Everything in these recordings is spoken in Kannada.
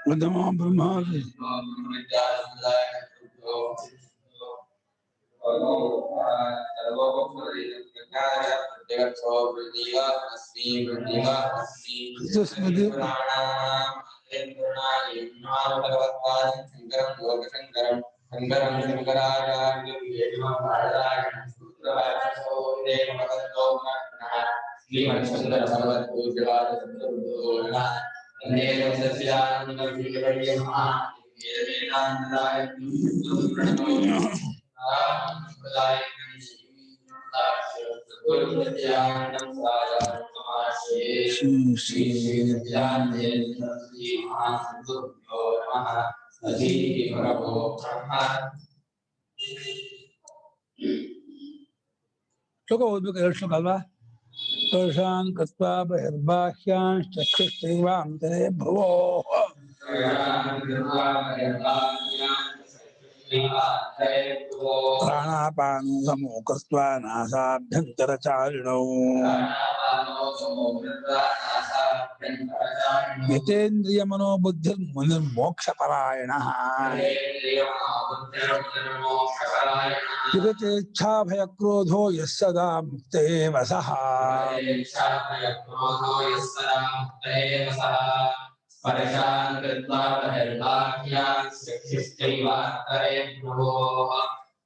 नमो ब्रह्मादि श्लोक ओदಬೇಕು ಎರಡು ಶ್ಲೋಕ ಅಲ್ವಾ ಸ್ಪರ್ಶಾನ್ ಕತ್ವಾ ಬಹಿರ್ಬಾಹ್ಯಾನ್ ಚಕ್ಷುಶ್ಚೈವಾಂತರೇ ಭ್ರುವೋ ಪ್ರಾಣಾಪಾನೋ ಸಮೋ ಕೃತ್ವಾ ನಾಸಾಭ್ಯಂತರಚಾರಿಣೌ ಯತೇಂದ್ರಿಯ ಮನೋಬುದ್ಧಿರ್ಮುನಿರ್ಮೋಕ್ಷಪರಾಯಣಃ ವಿಗತೇಚ್ಛಾಭಯಕ್ರೋಧೋ ಯಃ ಸದಾ ಮುಕ್ತ ಏವ ಸಃ स्पर्शान् कृत्वा बहिर्बाह्यान् चक्षुश्चैवान्तरे भ्रुवोः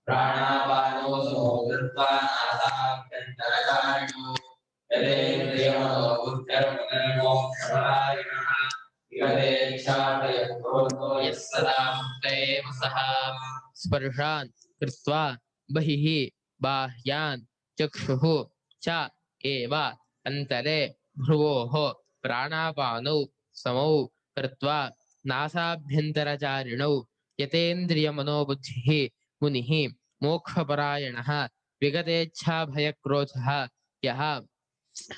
प्राणापानो समो कृत्वा नासाभ्यन्तरचारिणो यतेन्द्रियमनोबुद्धिर्मुनिर्मोक्षपरायणः विगतेच्छाभयक्रोधो यः सदा मुक्त एव सः स्पर्शान् कृत्वा बहिः बाह्यान् चक्षुः च एव अन्तरे भ्रुवोः प्राणापानौ समौ कृत्वा नासाभ्यन्तरचारिणौ यतेन्द्रियमनोबुद्धिः मुनिः मोक्षपरायणः विगतेच्छाभयक्रोधः यः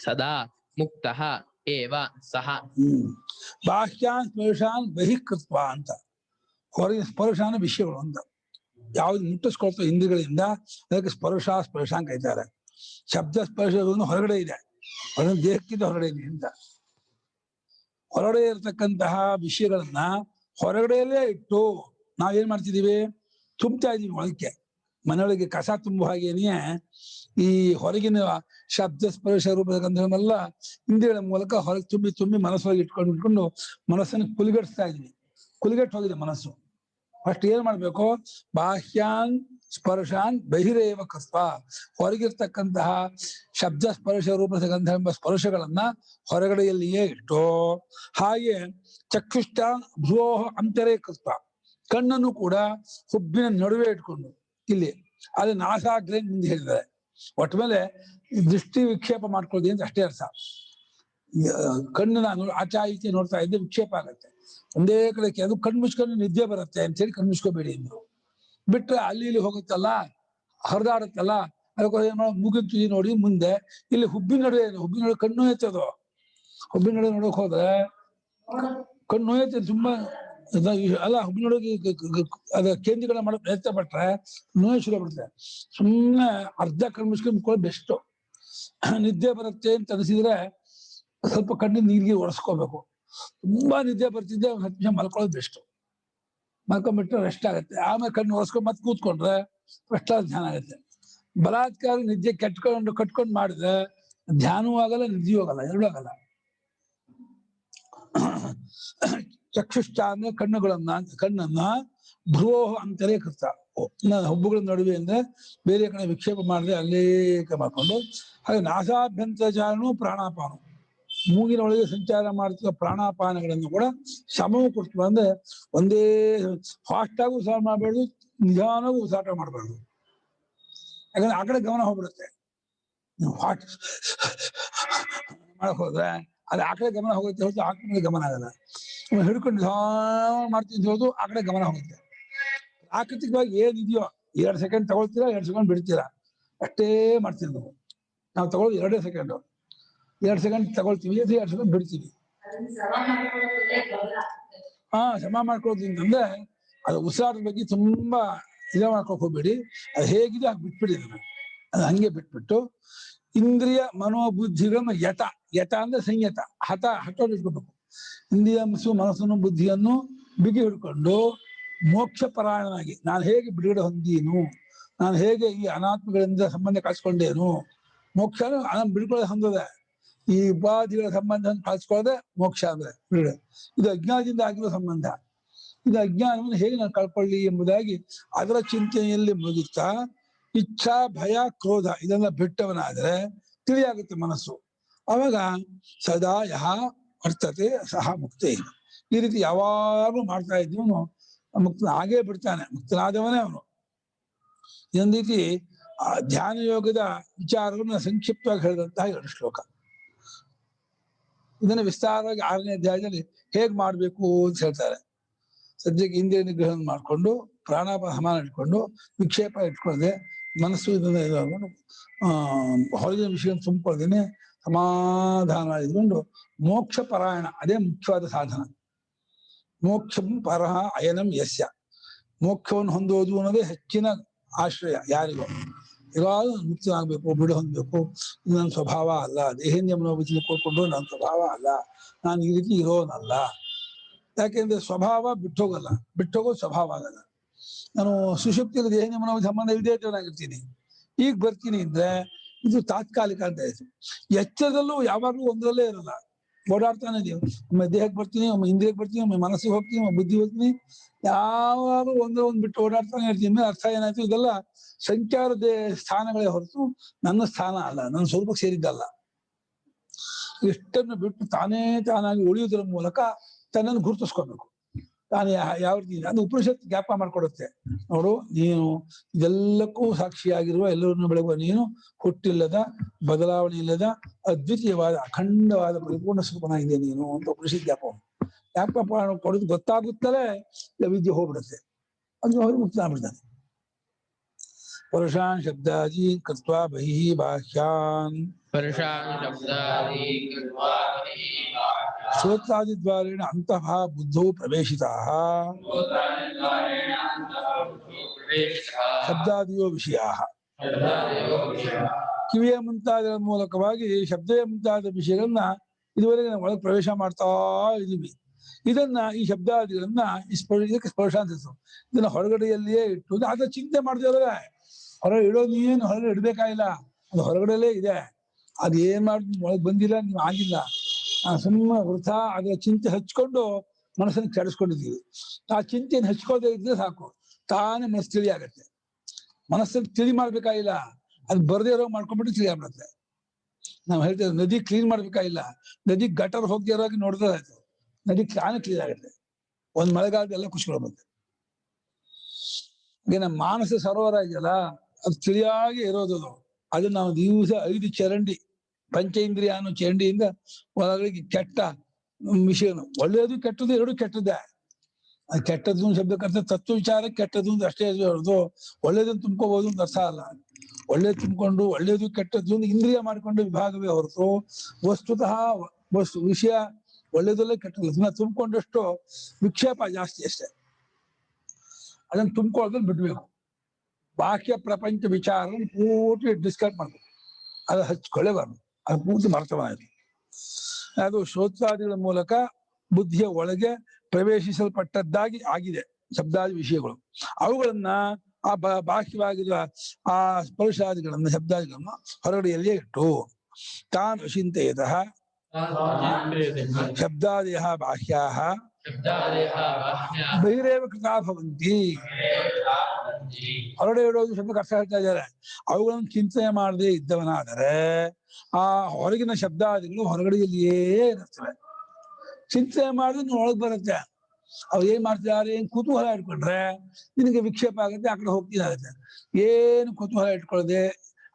सदा मुक्तः एव सः ಬಾಹ್ಯಾನ್ ಸ್ಪರ್ಶಾನ್ ಬಹಿಃ ಕೃತ್ವಾ ಅಂತ ಹೊರಗಿನ ಸ್ಪರ್ಶಾನ ವಿಷಯಗಳು ಅಂತ ಯಾವ್ದು ಮುಟ್ಟಿಸ್ಕೊಳ್ತೋ ಇಂದ್ರಿಯಗಳಿಂದ ಅದಕ್ಕೆ ಸ್ಪರ್ಶ ಅಂತ ಕರೀತಾರೆ. ಶಬ್ದ ಸ್ಪರ್ಶಗಳನ್ನು ಹೊರಗಡೆ ಇದೆ, ಅದನ್ನು ದೇಹಕ್ಕಿಂತ ಹೊರಗಡೆ ಇದೆ ಅಂತ. ಹೊರಗಡೆ ಇರತಕ್ಕಂತಹ ವಿಷಯಗಳನ್ನ ಹೊರಗಡೆಯಲ್ಲೇ ಇಟ್ಟು ನಾವೇನ್ ಮಾಡ್ತಿದೀವಿ, ತುಂಬ್ತಾ ಇದೀವಿ ಒಳಕ್ಕೆ. ಮನೆಯೊಳಗೆ ಕಸ ತುಂಬುವ ಹಾಗೇನೆಯೇ ಈ ಹೊರಗಿನ ಶಬ್ದ ಸ್ಪರ್ಶ ರೂಪದಲ್ಲ ಇಂದ್ರಿಯಗಳ ಮೂಲಕ ಹೊರಗೆ ತುಂಬಿ ತುಂಬಿ ಮನಸ್ಸೊಳಗೆ ಇಟ್ಕೊಂಡು ಮನಸ್ಸನ್ನು ಕುಲಿಗಟ್ಟಿಸ್ತಾ ಇದೀವಿ. ಕುಲಿಗಟ್ಟು ಹೋಗಿದೆ ಮನಸ್ಸು. ಫಸ್ಟ್ ಏನ್ ಮಾಡ್ಬೇಕು, ಬಾಹ್ಯಾನ್ ಸ್ಪರ್ಶಾನ್ ಬಹಿರೇವ ಕೃತ್ವ, ಹೊರಗಿರ್ತಕ್ಕಂತಹ ಶಬ್ದ ಸ್ಪರ್ಶ ರೂಪಸಗಂಧ ಎಂಬ ಸ್ಪರ್ಶಗಳನ್ನ ಹೊರಗಡೆಯಲ್ಲಿಯೇ ಇಟ್ಟು, ಹಾಗೆ ಚಕ್ಷುಷ್ಟ ಭ್ರುವೋಹ ಅಂತರೇ ಕೃತ್ವ, ಕಣ್ಣನ್ನು ಕೂಡ ಹುಬ್ಬಿನ ನಡುವೆ ಇಟ್ಕೊಂಡು ಇಲ್ಲಿ ಅದು ನಾಸಾಗ್ರೆ ಮುಂದೆ ಹೇಳಿದ್ದಾರೆ. ಒಟ್ಟ ಮೇಲೆ ದೃಷ್ಟಿ ವಿಕ್ಷೇಪ ಮಾಡ್ಕೊಳ್ಳಿ ಅಂತ ಅಷ್ಟೇ ಅರ್ಥ. ಕಣ್ಣನ್ನ ಆಚಾ ಈಚೆ ನೋಡ್ತಾ ಇದ್ದೆ ವಿಕ್ಷೇಪ ಆಗತ್ತೆ ಒಂದೇ ಕಡೆಗೆ, ಅದು ಕಣ್ಣು ಮುಚ್ಕೊಂಡು ನಿದ್ದೆ ಬರುತ್ತೆ ಅಂತೇಳಿ ಕಣ್ಣು ಮುಚ್ಕೋಬೇಡಿ ಅಂದ್ರು. ಬಿಟ್ರೆ ಅಲ್ಲಿ ಇಲ್ಲಿ ಹೋಗುತ್ತಲ್ಲ, ಹರಿದಾಡುತ್ತಲ್ಲ, ಅದಕ್ಕೋಸ್ಕರ ಮುಗಿನ ತುದಿ ನೋಡಿ ಮುಂದೆ. ಇಲ್ಲಿ ಹುಬ್ಬಿನ ನಡುವೆ ಕಣ್ಣು ನೋಯ್ತದು. ಹುಬ್ಬಿನ ನಡುವೆ ನೋಡಕ್ ಹೋದ್ರೆ ಕಣ್ಣು ನೋಯುತ್ತೆ ತುಂಬಾ. ಅಲ್ಲ, ಹುಬ್ಬಿನ ನಡುವೆ ಅದ ಕೇಂದ್ರೀಕರಣ ಮಾಡೋ ಪ್ರಯತ್ನ ಪಟ್ರೆ ನೋವು ಶುರು ಬಿಡುತ್ತೆ. ಸುಮ್ಮನೆ ಅರ್ಧ ಕಣ್ಣು ಮುಚ್ಕೊಂಡು ಬೆಸ್ಟ್. ನಿದ್ದೆ ಬರುತ್ತೆ ಅಂತ ಅನಿಸಿದ್ರೆ ಸ್ವಲ್ಪ ಕಣ್ಣಿನ ನೀರಿಗೆ ಒರೆಸ್ಕೋಬೇಕು. ತುಂಬಾ ನಿದ್ದೆ ಬರ್ತಿದ್ದೆ ಒಂದು 10 ನಿಮಿಷ ಮಲ್ಕೊಳ್ಳೋದು ಬೆಸ್ಟ್. ಮಲ್ಕೊಂಡ್ಬಿಟ್ರೆ ರೆಸ್ಟ್ ಆಗುತ್ತೆ. ಆಮೇಲೆ ಕಣ್ಣು ಒರೆಸ್ಕೊಂಡು ಮತ್ತೆ ಕೂತ್ಕೊಂಡ್ರೆ ಫಸ್ಟ್ ಧ್ಯಾನ ಆಗುತ್ತೆ. ಬಲಾತ್ಕಾರ ನಿದ್ದೆ ಕಟ್ಕೊಂಡು ಮಾಡಿದ್ರೆ ಧ್ಯಾನವೂ ಆಗಲ್ಲ, ನಿದ್ದೆಯೂ ಆಗಲ್ಲ, ಎರಡೂ ಆಗಲ್ಲ. ಚಕ್ಷುಷ್ಟ ಅಂದ್ರೆ ಕಣ್ಣನ್ನ ಭ್ರುವೋಹ ಅಂತರೇ ಕೃತ, ಹುಬ್ಬುಗಳ ನಡುವೆ ಅಂದ್ರೆ ಬೇರೆ ಕಡೆ ವಿಕ್ಷೇಪ ಮಾಡದೆ ಅಲ್ಲೇಕ ಮಾಡ್ಕೊಂಡು, ಹಾಗೆ ನಾಸಾಭ್ಯಂತರಚಾರಣು ಪ್ರಾಣಾಪಾನ, ಮೂಗಿನ ಒಳಗೆ ಸಂಚಾರ ಮಾಡ್ತಿರೋ ಪ್ರಾಣಾಪಾನಗಳನ್ನು ಕೂಡ ಸಮವು ಕೊಡ್ತೀವಿ. ಅಂದ್ರೆ ಒಂದೇ ಫಾಸ್ಟ್ ಆಗಿ ಉಸಿರಾಟ ಮಾಡಬಾರ್ದು, ನಿಧಾನವಾಗಿ ಉಸಿರಾಟ ಮಾಡಬಾರ್ದು. ಯಾಕಂದ್ರೆ ಆ ಕಡೆ ಗಮನ ಹೋಗ್ಬಿಡುತ್ತೆ. ಫಾಸ್ಟ್ ಮಾಡಕ್ ಹೋದ್ರೆ ಅದು ಆ ಕಡೆ ಗಮನ ಹೋಗುತ್ತೆ ಹೊರತು ಆ ಕಡೆ ಗಮನ ಆಗಲ್ಲ. ಹಿಡ್ಕೊಂಡು ನಿಧಾನ ಮಾಡ್ತೀನಿ ಅಂತ ಹೇಳೋದು ಆ ಕಡೆ ಗಮನ ಹೋಗುತ್ತೆ. ಪ್ರಾಕೃತಿಕವಾಗಿ ಏನಿದೆಯೋ 2 ಸೆಕೆಂಡ್ ತಗೊಳ್ತೀರಾ, 2 ಸೆಕೆಂಡ್ ಬಿಡ್ತೀರಾ, ಅಷ್ಟೇ ಮಾಡ್ತೀವಿ ನಾವು ತಗೊಳ್ಳೋದು 2 ಸೆಕೆಂಡ್. 2 ಸೆಕೆಂಡ್ ತಗೊಳ್ತೀವಿ, 2 ಸೆಕೆಂಡ್ ಬಿಡ್ತೀವಿ. ಸಮ ಮಾಡ್ಕೊಳ್ಳೋದು ಅಂತಂದ್ರೆ ಅದು ಉಸಿರಾಟದ ಬಗ್ಗೆ ತುಂಬಾ ಇದ ಮಾಡ್ಕೊಕ್ ಹೋಗ್ಬೇಡಿ. ಅದು ಹೇಗಿದೆ ಹಾಗೆ ಬಿಟ್ಬಿಡಿ. ಅದು ಹಂಗೆ ಬಿಟ್ಬಿಟ್ಟು ಇಂದ್ರಿಯ ಮನೋಬುದ್ಧಿಗಳನ್ನು ಯತ ಅಂದ್ರೆ ಸಂಯತ, ಹಠ ಇಟ್ಕೋಬೇಕು. ಇಂದ್ರಿಯ ಮನಸ್ಸನ್ನು ಬುದ್ಧಿಯನ್ನು ಬಿಗಿ ಹಿಡ್ಕೊಂಡು ಮೋಕ್ಷ ಪರಾಯಣನಾಗಿ ನಾನು ಹೇಗೆ ಬಿಡುಗಡೆ ಹೊಂದೀನು, ನಾನು ಹೇಗೆ ಈ ಅನಾತ್ಮಗಳಿಂದ ಸಂಬಂಧ ಕಳ್ಸ್ಕೊಂಡೇನು, ಮೋಕ್ಷ ಬಿಡ್ಕೊಳ್ಳೋದು ಹೊಂದದೆ, ಈ ಉಪಾಧಿಗಳ ಸಂಬಂಧ ಕಳ್ಸ್ಕೊಳ್ಳದೆ ಮೋಕ್ಷ ಅಂದ್ರೆ ಬಿಡುಗಡೆ. ಇದು ಅಜ್ಞಾನದಿಂದ ಆಗಿರೋ ಸಂಬಂಧ. ಇದು ಅಜ್ಞಾನವನ್ನು ಹೇಗೆ ನಾನು ಕಳ್ಕೊಳ್ಳಿ ಎಂಬುದಾಗಿ ಅದರ ಚಿಂತನೆಯಲ್ಲಿ ಮುಗಿತಾ ಇಚ್ಛಾ ಭಯ ಕ್ರೋಧ ಇದೆಲ್ಲ ಬಿಟ್ಟವನಾದ್ರೆ ತಿಳಿಯಾಗುತ್ತೆ ಮನಸ್ಸು. ಅವಾಗ ಸದಾ ಯಹ ವರ್ತತೆ ಸಹ ಮುಕ್ತೇ. ಈ ರೀತಿ ಯಾವಾಗಲೂ ಮಾಡ್ತಾ ಇದ್ದೀವನು ಮುಕ್ತನ ಆಗೇ ಬಿಡ್ತಾನೆ, ಮುಕ್ತನಾದವನೇ ಅವನು. ಇದೊಂದು ರೀತಿ ಧ್ಯಾನ ಯೋಗದ ವಿಚಾರವನ್ನು ಸಂಕ್ಷಿಪ್ತವಾಗಿ ಹೇಳಿದಂತಹ 2 ಶ್ಲೋಕ. ಇದನ್ನು ವಿಸ್ತಾರವಾಗಿ 6ನೇ ಅಧ್ಯಾಯದಲ್ಲಿ ಹೇಗ್ ಮಾಡ್ಬೇಕು ಅಂತ ಹೇಳ್ತಾರೆ. ಸದ್ಯಕ್ಕೆ ಇಂದ್ರಿಯ ನಿಗ್ರಹ ಮಾಡ್ಕೊಂಡು ಪ್ರಾಣಾಪಾನ ಸಮಾನ ಇಟ್ಕೊಂಡು ವಿಕ್ಷೇಪ ಇಟ್ಕೊಳ್ಳದೆ ಮನಸ್ಸು ಇದನ್ನು ಹೊರಗಿನ ವಿಷಯ ತುಂಬಿಕೊಳ್ಳದೇನೆ ಸಮಾಧಾನ ಇದ್ಕೊಂಡು ಮೋಕ್ಷ ಪರಾಯಣ, ಅದೇ ಮುಖ್ಯವಾದ ಸಾಧನ. ಮೋಕ್ಷಂ ಪರಹ ಅಯನಂ ಯಸ್ಯ, ಮೋಕ್ಷವನ್ನು ಹೊಂದೋದು ಅನ್ನೋದೇ ಹೆಚ್ಚಿನ ಆಶ್ರಯ ಯಾರಿಗೋ. ಯಾವಾಗ ಮುಕ್ತನಾಗಬೇಕು, ಬಿಡು ಹೊಂದಬೇಕು, ಇದು ನನ್ನ ಸ್ವಭಾವ ಅಲ್ಲ, ದೇಹೇಂದ್ರಿಯ ಮನೋಬುದ್ಧಿ ಕೊಟ್ಕೊಂಡು ನನ್ನ ಸ್ವಭಾವ ಅಲ್ಲ, ನಾನು ಈ ರೀತಿ ಇರೋನಲ್ಲ. ಯಾಕೆಂದ್ರೆ ಸ್ವಭಾವ ಬಿಟ್ಟೋಗಲ್ಲ, ಬಿಟ್ಟೋಗೋದು ಸ್ವಭಾವ ಆಗಲ್ಲ. ನಾನು ಸುಷುಪ್ತಿಯಲ್ಲಿ ದೇಹೇಂದ್ರಿಯ ಮನೋಬುದ್ಧಿ ಸಂಬಂಧ ಇಲ್ಲದೆ ಇದ್ದವನಾಗಿರ್ತೀನಿ, ಈಗ ಬರ್ತೀನಿ ಅಂದ್ರೆ ಇದು ತಾತ್ಕಾಲಿಕ ಅಂತ ಆಯ್ತು. ಎಚ್ಚರದಲ್ಲೂ ಯಾವಾಗಲೂ ಒಂದರಲ್ಲೇ ಇರಲ್ಲ, ಓಡಾಡ್ತಾನೆ ಇದೀವಿ. ಒಮ್ಮೆ ದೇಹಕ್ಕೆ ಬರ್ತೀನಿ, ಒಮ್ಮೆ ಇಂದ್ರಿಯಕ್ಕೆ ಬರ್ತೀನಿ, ಒಮ್ಮೆ ಮನಸ್ಸಿಗೆ ಹೋಗ್ತೀನಿ, ಒಮ್ಮೆ ಬುದ್ಧಿ ಹೋಗ್ತೀನಿ, ಯಾವಾಗಲೂ ಒಂದು ಬಿಟ್ಟು ಓಡಾಡ್ತಾನೆ ಇರ್ತೀನಿ. ಅರ್ಥ ಏನಾಯ್ತು, ಇದೆಲ್ಲ ಸಂಚಾರದ ಸ್ಥಾನಗಳೇ ಹೊರತು ನನ್ನ ಸ್ಥಾನ ಅಲ್ಲ, ನನ್ನ ಸ್ವರೂಪಕ್ಕೆ ಸೇರಿದ್ದಲ್ಲ. ಇಷ್ಟನ್ನು ಬಿಟ್ಟು ತಾನಾಗಿ ಉಳಿಯುವುದರ ಮೂಲಕ ತನ್ನನ್ನು ಗುರುತಿಸ್ಕೊಬೇಕು. ತಾನು ಯಾವ ರೀತಿ ಅದು ಉಪನಿಷತ್ ಜ್ಞಾಪ ಮಾಡ್ಕೊಡುತ್ತೆ. ನೋಡು, ನೀನು ಇದೆಲ್ಲಕ್ಕೂ ಸಾಕ್ಷಿಯಾಗಿರುವ, ಎಲ್ಲರನ್ನು ಬೆಳಗುವ ನೀನು ಹುಟ್ಟಿಲ್ಲದ, ಬದಲಾವಣೆ ಇಲ್ಲದ, ಅದ್ವಿತೀಯವಾದ, ಅಖಂಡವಾದ ಪರಿಪೂರ್ಣ ಸ್ವರೂಪನಾಗಿದೆ ನೀನು ಅಂತ ಉಪನಿಷತ್ ಜ್ಞಾಪ ಕೊಡೋದು ಗೊತ್ತಾಗುತ್ತಲೇ ವಿದ್ಯೆ ಹೋಗ್ಬಿಡುತ್ತೆ. ಅದು ಅವ್ರು ಮುಕ್ತ ಆಗ್ಬಿಡ್ತಾನೆ. ಪರುಷಾನ್ ಶಬ್ದಾದಿ ಕೃತ್ವಾ ಬಹಿಃ ಬಾಹ್ಯಾನ್ ಶ್ರೋತ್ರಾದಿದ್ವಾರೇಣ ಅಂತಃ ಬುದ್ಧೌ ಪ್ರವೇಶಿತಾಃ ಶಬ್ದಾದಿಯೋ ವಿಷಯಾಃ. ಕಿವಿಯ ಮುಂತಾದ ಮೂಲಕವಾಗಿ ಶಬ್ದ ಮುಂತಾದ ವಿಷಯಗಳನ್ನ ಇದುವರೆಗೆ ನಾವು ಒಳಗೆ ಪ್ರವೇಶ ಮಾಡ್ತಾ ಇದೀವಿ. ಇದನ್ನ ಈ ಶಬ್ದಾದಿಗಳನ್ನ ಇದಕ್ಕೆ ಸ್ಪರ್ಶ ಅಂತ. ಇದನ್ನ ಹೊರಗಡೆಯಲ್ಲಿಯೇ ಇಟ್ಟು ಅದ್ರ ಚಿಂತೆ ಮಾಡ್ತಿದ್ರೆ ಹೊರಗಡೆ ಇಡೋದು, ನೀನು ಹೊರಗಡೆ ಇಡ್ಬೇಕಾಗಿಲ್ಲ, ಅದು ಹೊರಗಡೆಯಲ್ಲೇ ಇದೆ. ಅದು ಏನ್ ಮಾಡ್ತೀನಿ ಒಳಗೆ ಬಂದಿಲ್ಲ, ನೀವು ಆಗಿಲ್ಲ. ಸುಮ್ಮನೆ ವೃಥಾ ಅದರ ಚಿಂತೆ ಹಚ್ಕೊಂಡು ಮನಸ್ಸನ್ನು ಕೆಡಿಸ್ಕೊಂಡಿದ್ದೀವಿ. ಆ ಚಿಂತೆಯನ್ನು ಹಚ್ಕೋದೇ ಇದ್ರೆ ಸಾಕು, ತಾನೇ ಮನಸ್ಸು ತಿಳಿ ಆಗತ್ತೆ. ಮನಸ್ಸನ್ನು ತಿಳಿ ಮಾಡ್ಬೇಕಾಗಿಲ್ಲ, ಅದು ಬರದೇ ಇರೋ ಮಾಡ್ಕೊಂಡ್ಬಿಟ್ಟು ತಿಳಿ ಆಗ್ಬಿಡತ್ತೆ. ನಾವು ಹೇಳ್ತೇವೆ ನದಿ ಕ್ಲೀನ್ ಮಾಡ್ಬೇಕಾಗಿಲ್ಲ, ನದಿ ಗಟರ್ ಹೋಗದೆ ಇರೋಗಿ ನೋಡಿದ್ರೆ ಆಯ್ತು, ನದಿ ತಾನೇ ಕ್ಲೀನ್ ಆಗುತ್ತೆ. ಒಂದ್ ಮಳೆಗಾಲದ ಎಲ್ಲ ಖುಷಿಗಳು ಬಂತೆ. ಈಗ ನಮ್ಮ ಮಾನಸ ಸರೋವರ ಇದೆಯಲ್ಲ, ಅದು ತಿಳಿಯಾಗಿ ಇರೋದು. ಅದು ನಾವು ದಿವಸ 5 ಚರಂಡಿ ಪಂಚೇಂದ್ರಿಯ ಅನ್ನೋ ಚರಂಡಿಯಿಂದ ಒಳಗಡೆ ಕೆಟ್ಟ ವಿಷಯನು, ಒಳ್ಳೆಯದು ಕೆಟ್ಟದ್ದು ಎರಡು ಕೆಟ್ಟದ್ದೇ. ಅದು ಕೆಟ್ಟದ್ದು ಶಬ್ದಕ್ಕರ್ಥ ತತ್ವ ವಿಚಾರ ಕೆಟ್ಟದ್ದು ಅಂತ ಅಷ್ಟೇ ಹೇಳೋದು. ಒಳ್ಳೇದನ್ನು ತುಂಬ್ಕೋಬಹುದು ಅಂತ ಅರ್ಥ ಅಲ್ಲ. ಒಳ್ಳೇದು ತುಂಬಿಕೊಂಡು ಒಳ್ಳೇದು ಕೆಟ್ಟದ್ದು ಇಂದ್ರಿಯ ಮಾಡಿಕೊಂಡು ವಿಭಾಗವೇ ಹೊರತು ವಸ್ತುತಃ ವಿಷಯ ಒಳ್ಳೇದಲ್ಲೇ ಕೆಟ್ಟದ್ದು. ಅದನ್ನ ತುಂಬಿಕೊಂಡಷ್ಟು ವಿಕ್ಷೇಪ ಜಾಸ್ತಿ ಅಷ್ಟೇ. ಅದನ್ನು ತುಂಬ್ಕೊಳ್ಳೋದನ್ನ ಬಿಡ್ಬೇಕು. ಬಾಹ್ಯ ಪ್ರಪಂಚ ವಿಚಾರ ಪೂರ್ತಿ ಡಿಸ್ಕಸ್ ಮಾಡ್ಬೇಕು, ಅದು ಹಚ್ಕೊಳ್ಳೇಬಾರ್ದು, ಅದು ಪೂರ್ತಿ ಮರ್ತವಾಯಿತು. ಅದು ಶ್ರೋತ್ರಾದಿಗಳ ಮೂಲಕ ಬುದ್ಧಿಯ ಒಳಗೆ ಪ್ರವೇಶಿಸಲ್ಪಟ್ಟದ್ದಾಗಿ ಆಗಿದೆ ಶಬ್ದಾದಿ ವಿಷಯಗಳು. ಅವುಗಳನ್ನ ಆ ಬಾಹ್ಯವಾಗಿರುವ ಆ ಸ್ಪರ್ಶಾದಿಗಳನ್ನ ಶಬ್ದಾದಿಗಳನ್ನ ಹೊರಗಡೆಯಲ್ಲಿಯೇ ಇಟ್ಟು ತಾನ್ ಅಚಿಂತೆಯತಃ ಶಬ್ದಾದಯ ಬಾಹ್ಯಾಹ ಬಹಿರೇವ ಕೃತಾ ಭವಂತಿ. ಹೊರಗಡೆ ಇಡೋದು ಶಬ್ದಕ್ಕೆ ಅರ್ಥ ಹೇಳ್ತಾ ಇದ್ದಾರೆ. ಅವುಗಳನ್ನು ಚಿಂತನೆ ಮಾಡದೆ ಇದ್ದವನಾದರೆ ಆ ಹೊರಗಿನ ಶಬ್ದಾದಿಗಳು ಹೊರಗಡೆಯಲ್ಲಿಯೇ ಇರುತ್ತವೆ. ಚಿಂತನೆ ಮಾಡಿದ್ರೆ ಒಳಗೆ ಬರುತ್ತೆ. ಅವ್ರು ಏನ್ ಮಾಡ್ತಿದ್ದಾರೆ, ಏನ್ ಕುತೂಹಲ ಇಟ್ಕೊಂಡ್ರೆ ನಿನಗೆ ವಿಕ್ಷೇಪ ಆಗುತ್ತೆ, ಆ ಕಡೆ ಹೋಗ್ತಿದಾಗುತ್ತೆ. ಏನು ಕುತೂಹಲ ಇಟ್ಕೊಳ್ಳದೆ,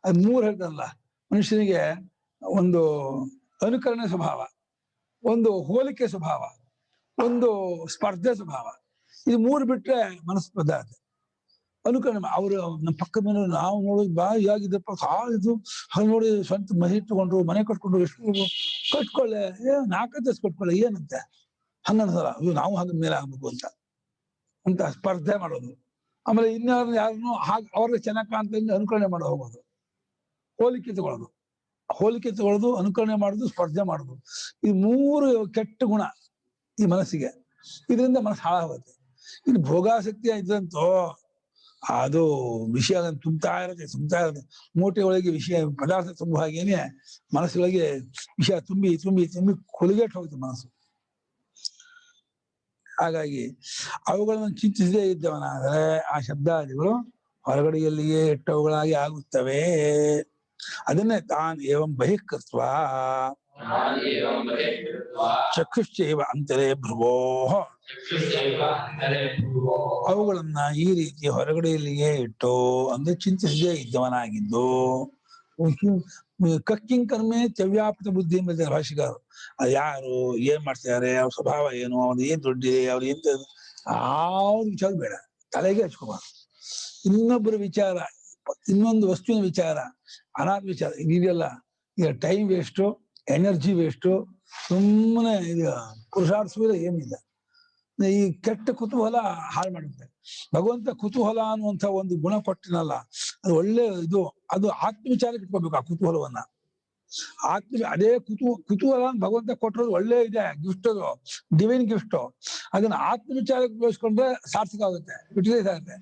ಅದು 3 ಹೇಳ್ತಾರಲ್ಲ, ಮನುಷ್ಯನಿಗೆ ಒಂದು ಅನುಕರಣೆ ಸ್ವಭಾವ, ಒಂದು ಹೋಲಿಕೆ ಸ್ವಭಾವ, ಒಂದು ಸ್ಪರ್ಧೆ ಸ್ವಭಾವ. ಇದು 3 ಬಿಟ್ರೆ ಮನಸ್ಸು ಬದಲಾಗುತ್ತೆ. ಅನುಕರಣೆ ಅವರು ನಮ್ಮ ಪಕ್ಕದ ಮನೆ ನಾವು ನೋಡೋದು ಬಾ ಹೇಗಿದ್ದಪ್ಪ ಇದು ಹಾಗೆ ನೋಡಿ, ಸ್ವಂತ ಮನೆ ಇಟ್ಟುಕೊಂಡ್ರು, ಮನೆ ಕಟ್ಕೊಂಡ್ರು, ಎಷ್ಟು ಕಟ್ಕೊಳ್ಳೆ 4 ದಿವಸ ಕಟ್ಕೊಳ್ಳೆ ಏನಂತೆ ಹಂಗನ್ಸಲ್ಲ, ಅಯ್ಯೋ ನಾವು ಹಾಗೆ ಮೇಲೆ ಆಗ್ಬೇಕು ಅಂತ ಸ್ಪರ್ಧೆ ಮಾಡೋದು. ಆಮೇಲೆ ಯಾರನ್ನು ಹಾಗೆ ಅವ್ರಿಗೆ ಚೆನ್ನಾಗಿ ಕಾಣ್ತಂದ್ರೆ ಅನುಕರಣೆ ಮಾಡೋ ಹೋಗೋದು, ಹೋಲಿಕೆ ತಗೊಳ್ಳೋದು, ಅನುಕರಣೆ ಮಾಡೋದು, ಸ್ಪರ್ಧೆ ಮಾಡೋದು. ಈ 3 ಕೆಟ್ಟ ಗುಣ ಈ ಮನಸ್ಸಿಗೆ. ಇದರಿಂದ ಮನಸ್ಸು ಹಾಳಾಗುತ್ತೆ. ಇನ್ನು ಭೋಗಾಸಕ್ತಿ ಇದ್ದಂತೋ ಅದು ವಿಷಯ ತುಂಬ್ತಾ ಇರುತ್ತೆ. ಮೂಟೆ ಒಳಗೆ ವಿಷಯ ಪದಾರ್ಥ ತುಂಬ ಹಾಗೇನೆ ಮನಸ್ಸೊಳಗೆ ವಿಷಯ ತುಂಬಿ ತುಂಬಿ ತುಂಬಿ ಕೊಲಿಗೆಟ್ಟು ಹೋಗುತ್ತೆ ಮನಸ್ಸು. ಹಾಗಾಗಿ ಅವುಗಳನ್ನು ಚಿಂತಿಸದೇ ಇದ್ದವನಾದರೆ ಆ ಶಬ್ದಾದಿಗಳು ಹೊರಗಡೆಯಲ್ಲಿಯೇ ಇಟ್ಟವುಗಳಾಗಿ ಆಗುತ್ತವೆ. ಅದನ್ನೇ ತಾನ್ ಏವಂ ಬಹಿಃಕೃತ್ವ ಚಕ್ಷುಶ್ಚೈವ ಅಂತರೇ ಭ್ರುವೋ, ಅವುಗಳನ್ನ ಈ ರೀತಿ ಹೊರಗಡೆಯಲ್ಲಿಯೇ ಇಟ್ಟು ಅಂದ್ರೆ ಚಿಂತಿಸದೇ ಇದ್ದವನಾಗಿದ್ದು. ಕಕ್ಕಿಂಗ್ ಕರ್ಮೆ ಚವ್ಯಾಪೃತ ಬುದ್ಧಿ ಎಂಬ ಭಾಷಿಕರು. ಅದು ಯಾರು, ಏನ್ ಮಾಡ್ತಿದ್ದಾರೆ, ಅವ್ರ ಸ್ವಭಾವ ಏನು, ಅವ್ರು ಏನ್ ದುಡ್ಡಿದೆ, ಅವ್ರು ಎಂತ ಯಾವ್ದು ವಿಚಾರ ಬೇಡ, ತಲೆಗೆ ಹಚ್ಕೋಬಾರ್ದು. ಇನ್ನೊಬ್ಬರ ವಿಚಾರ, ಇನ್ನೊಂದು ವಸ್ತುವಿನ ವಿಚಾರ, ಅನಾಥ ವಿಚಾರ ಇದೆಯಲ್ಲ, ಈಗ ಟೈಮ್ ವೇಸ್ಟು, ಎನರ್ಜಿ ವೇಸ್ಟು, ಸುಮ್ಮನೆ ಇದು ಪುರುಷಾರ್ಥವಿಲ್ಲ, ಏನಿಲ್ಲ. ಈ ಕೆಟ್ಟ ಕುತೂಹಲ ಹಾಳು ಮಾಡುತ್ತೆ. ಭಗವಂತ ಕುತೂಹಲ ಅನ್ನುವಂಥ ಒಂದು ಗುಣ ಕೊಟ್ಟಿನಲ್ಲ, ಅದು ಒಳ್ಳೆ ಇದು. ಅದು ಆತ್ಮವಿಚಾರಕ್ಕೆ ಇಟ್ಕೋಬೇಕು ಆ ಕುತೂಹಲವನ್ನ. ಅದೇ ಕುತೂಹಲ ಭಗವಂತ ಕೊಟ್ಟಿರೋದು ಒಳ್ಳೆ ಇದೆ, ಗಿಫ್ಟ್, ಅದು ಡಿವೈನ್ ಗಿಫ್ಟ್. ಅದನ್ನ ಆತ್ಮವಿಚಾರಕ್ಕೆ ಉಪಯೋಗಿಸ್ಕೊಂಡ್ರೆ ಸಾರ್ಥಕ ಆಗುತ್ತೆ, ಯುಟಿಲೈಸ್ ಆಗುತ್ತೆ.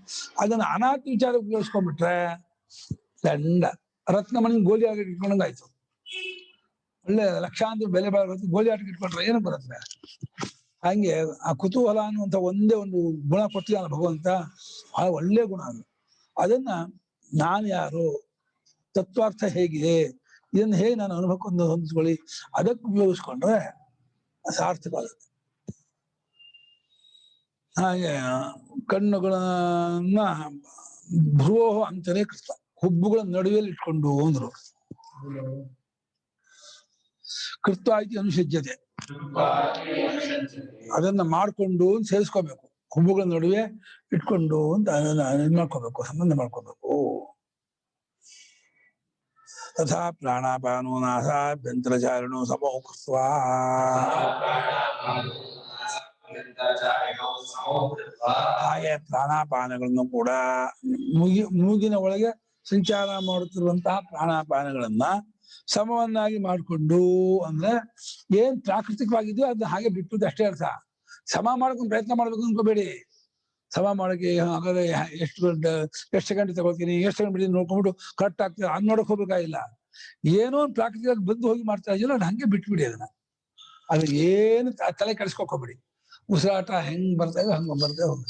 ಅದನ್ನ ಅನಾತ್ಮ ವಿಚಾರಕ್ಕೆ ಉಪಯೋಗಿಸ್ಕೊಂಡ್ಬಿಟ್ರೆ ದಂಡ. ರತ್ನಮಣಿ ಗೋಲಿ ಆಟ ಇಟ್ಕೊಂಡಂಗಾಯ್ತು. ಒಳ್ಳೆ ಲಕ್ಷಾಂತರ ಬೆಲೆ ಬಾಳುತ್ತೆ, ಗೋಲಿ ಆಟಕ್ಕೆ ಇಟ್ಕೊಂಡ್ರೆ ಏನು ಬರುತ್ತೆ. ಹಂಗೆ ಆ ಕುತೂಹಲ ಅನ್ನುವಂಥ ಒಂದೇ ಒಂದು ಗುಣ ಕೊಟ್ಟಿದ್ದಾನೆ ಭಗವಂತ, ಆ ಒಳ್ಳೆ ಗುಣ ಅದು. ಅದನ್ನ ನಾನು ಯಾರು, ತತ್ವಾರ್ಥ ಹೇಗಿದೆ, ಇದನ್ನ ಹೇಗೆ ನಾನು ಅನುಭವಕ್ಕೆ ಹೊಂದಿಸ್ಕೊಳ್ಳಿ, ಅದಕ್ಕೆ ಉಪಯೋಗಿಸ್ಕೊಂಡ್ರೆ ಸಾರ್ಥಕವಾಗುತ್ತೆ. ಹಾಗೆ ಕಣ್ಣುಗಳನ್ನ ಭ್ರುವೋ ಅಂತಲೇ ಕೃತ, ಹುಬ್ಬುಗಳ ನಡುವೆಯಲ್ಲಿ ಇಟ್ಕೊಂಡು ಅಂದ್ರು. ಕೃತ್ವ ಆಯ್ತು ಅನುಸಜ್ಜತೆ, ಅದನ್ನ ಮಾಡ್ಕೊಂಡು ಸೇರಿಸ್ಕೋಬೇಕು. ಹುಬ್ಬುಗಳ ನಡುವೆ ಇಟ್ಕೊಂಡು ಅಂತ ಇದು ಮಾಡ್ಕೋಬೇಕು, ಸಂಬಂಧ ಮಾಡ್ಕೋಬೇಕು. ತಥಾ ಪ್ರಾಣಾಪಾನೋ ನಾಸಾಭ್ಯಂತರಚಾರಿಣೋ ಸಮೋ ಕೃತ್ವಾ, ಹಾಗೆ ಪ್ರಾಣಾಪಾನಗಳನ್ನು ಕೂಡ ಮೂಗಿನ ಒಳಗೆ ಸಂಚಾರ ಮಾಡುತ್ತಿರುವಂತಹ ಪ್ರಾಣಾಪಾನಗಳನ್ನ ಸಮವನ್ನಾಗಿ ಮಾಡಿಕೊಂಡು, ಅಂದ್ರೆ ಏನ್ ಪ್ರಾಕೃತಿಕವಾಗಿದೆಯೋ ಅದನ್ನ ಹಾಗೆ ಬಿಟ್ಟು ಅಷ್ಟೇ ಅರ್ಥ. ಸಮ ಮಾಡ್ಕೊಂಡು ಪ್ರಯತ್ನ ಮಾಡ್ಬೇಕು ಅನ್ಕೋಬೇಡಿ. ಸಮ ಮಾಡಕ್ಕೆ ಹಾಗಾದ್ರೆ ಎಷ್ಟು ಸೆಕೆಂಡ್ ತಗೋತೀನಿ, ಎಷ್ಟು ಸೆಕೆಂಡ್ ಬಿಡಿ ನೋಡ್ಕೊಂಡ್ಬಿಟ್ಟು ಕರೆಕ್ಟ್ ಆಗ್ತದೆ ಅದ್ ನೋಡಕ್ ಹೋಗ್ಬೇಕಾಗಿಲ್ಲ. ಏನೋ ಪ್ರಾಕೃತಿಕ ಬಂದು ಹೋಗಿ ಮಾಡ್ತಾ ಇದೆಯಲ್ಲ ಅದು ಹಂಗೆ ಬಿಟ್ಬಿಡಿ. ಅದನ್ನ ಅದು ಏನು ತಲೆ ಕೆಡಿಸ್ಕೊಕ್ ಹೋಗ್ಬಿಡಿ. ಉಸಿರಾಟ ಹೆಂಗ್ ಬರ್ತಾ ಇದೋ ಹಂಗ ಬರ್ತಾ ಹೋಗಿ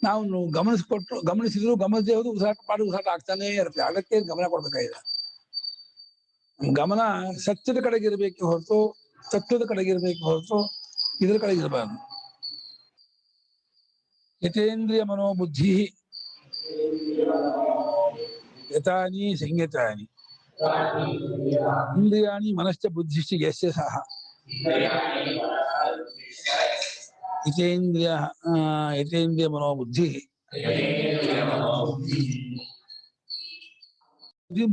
ನಾವು ಗಮನಿಸಿದ್ರು ಗಮನಿಸದೇ ಹೋದ್ರು ಉಸಿರಾಟ ಆಗ್ತಾನೆ ಇರುತ್ತೆ. ಅದಕ್ಕೆ ಗಮನ ಕೊಡ್ಬೇಕಾಗಿದೆ. ಗಮನ ಸತ್ಯದ ಕಡೆಗೆ ಇರಬೇಕು ಹೊರತು ತತ್ವದ ಕಡೆಗೆ ಇರಬೇಕು ಹೊರತು ಇದ್ರ ಕಡೆಗೆ ಇರಬಾರ್ದು. ಯತೇಂದ್ರಿಯ ಮನೋಬುದ್ಧಿ ಯತಾನಿ ಸಂಯತಾನಿ ಇಂದ್ರಿಯಾಣಿ ಮನಶ್ಚ ಬುದ್ಧಿಶ್ಚ ಯಸ್ಯ ಸಹ ಯತೇಂದ್ರಿಯ ಮನೋಬುದ್ಧಿ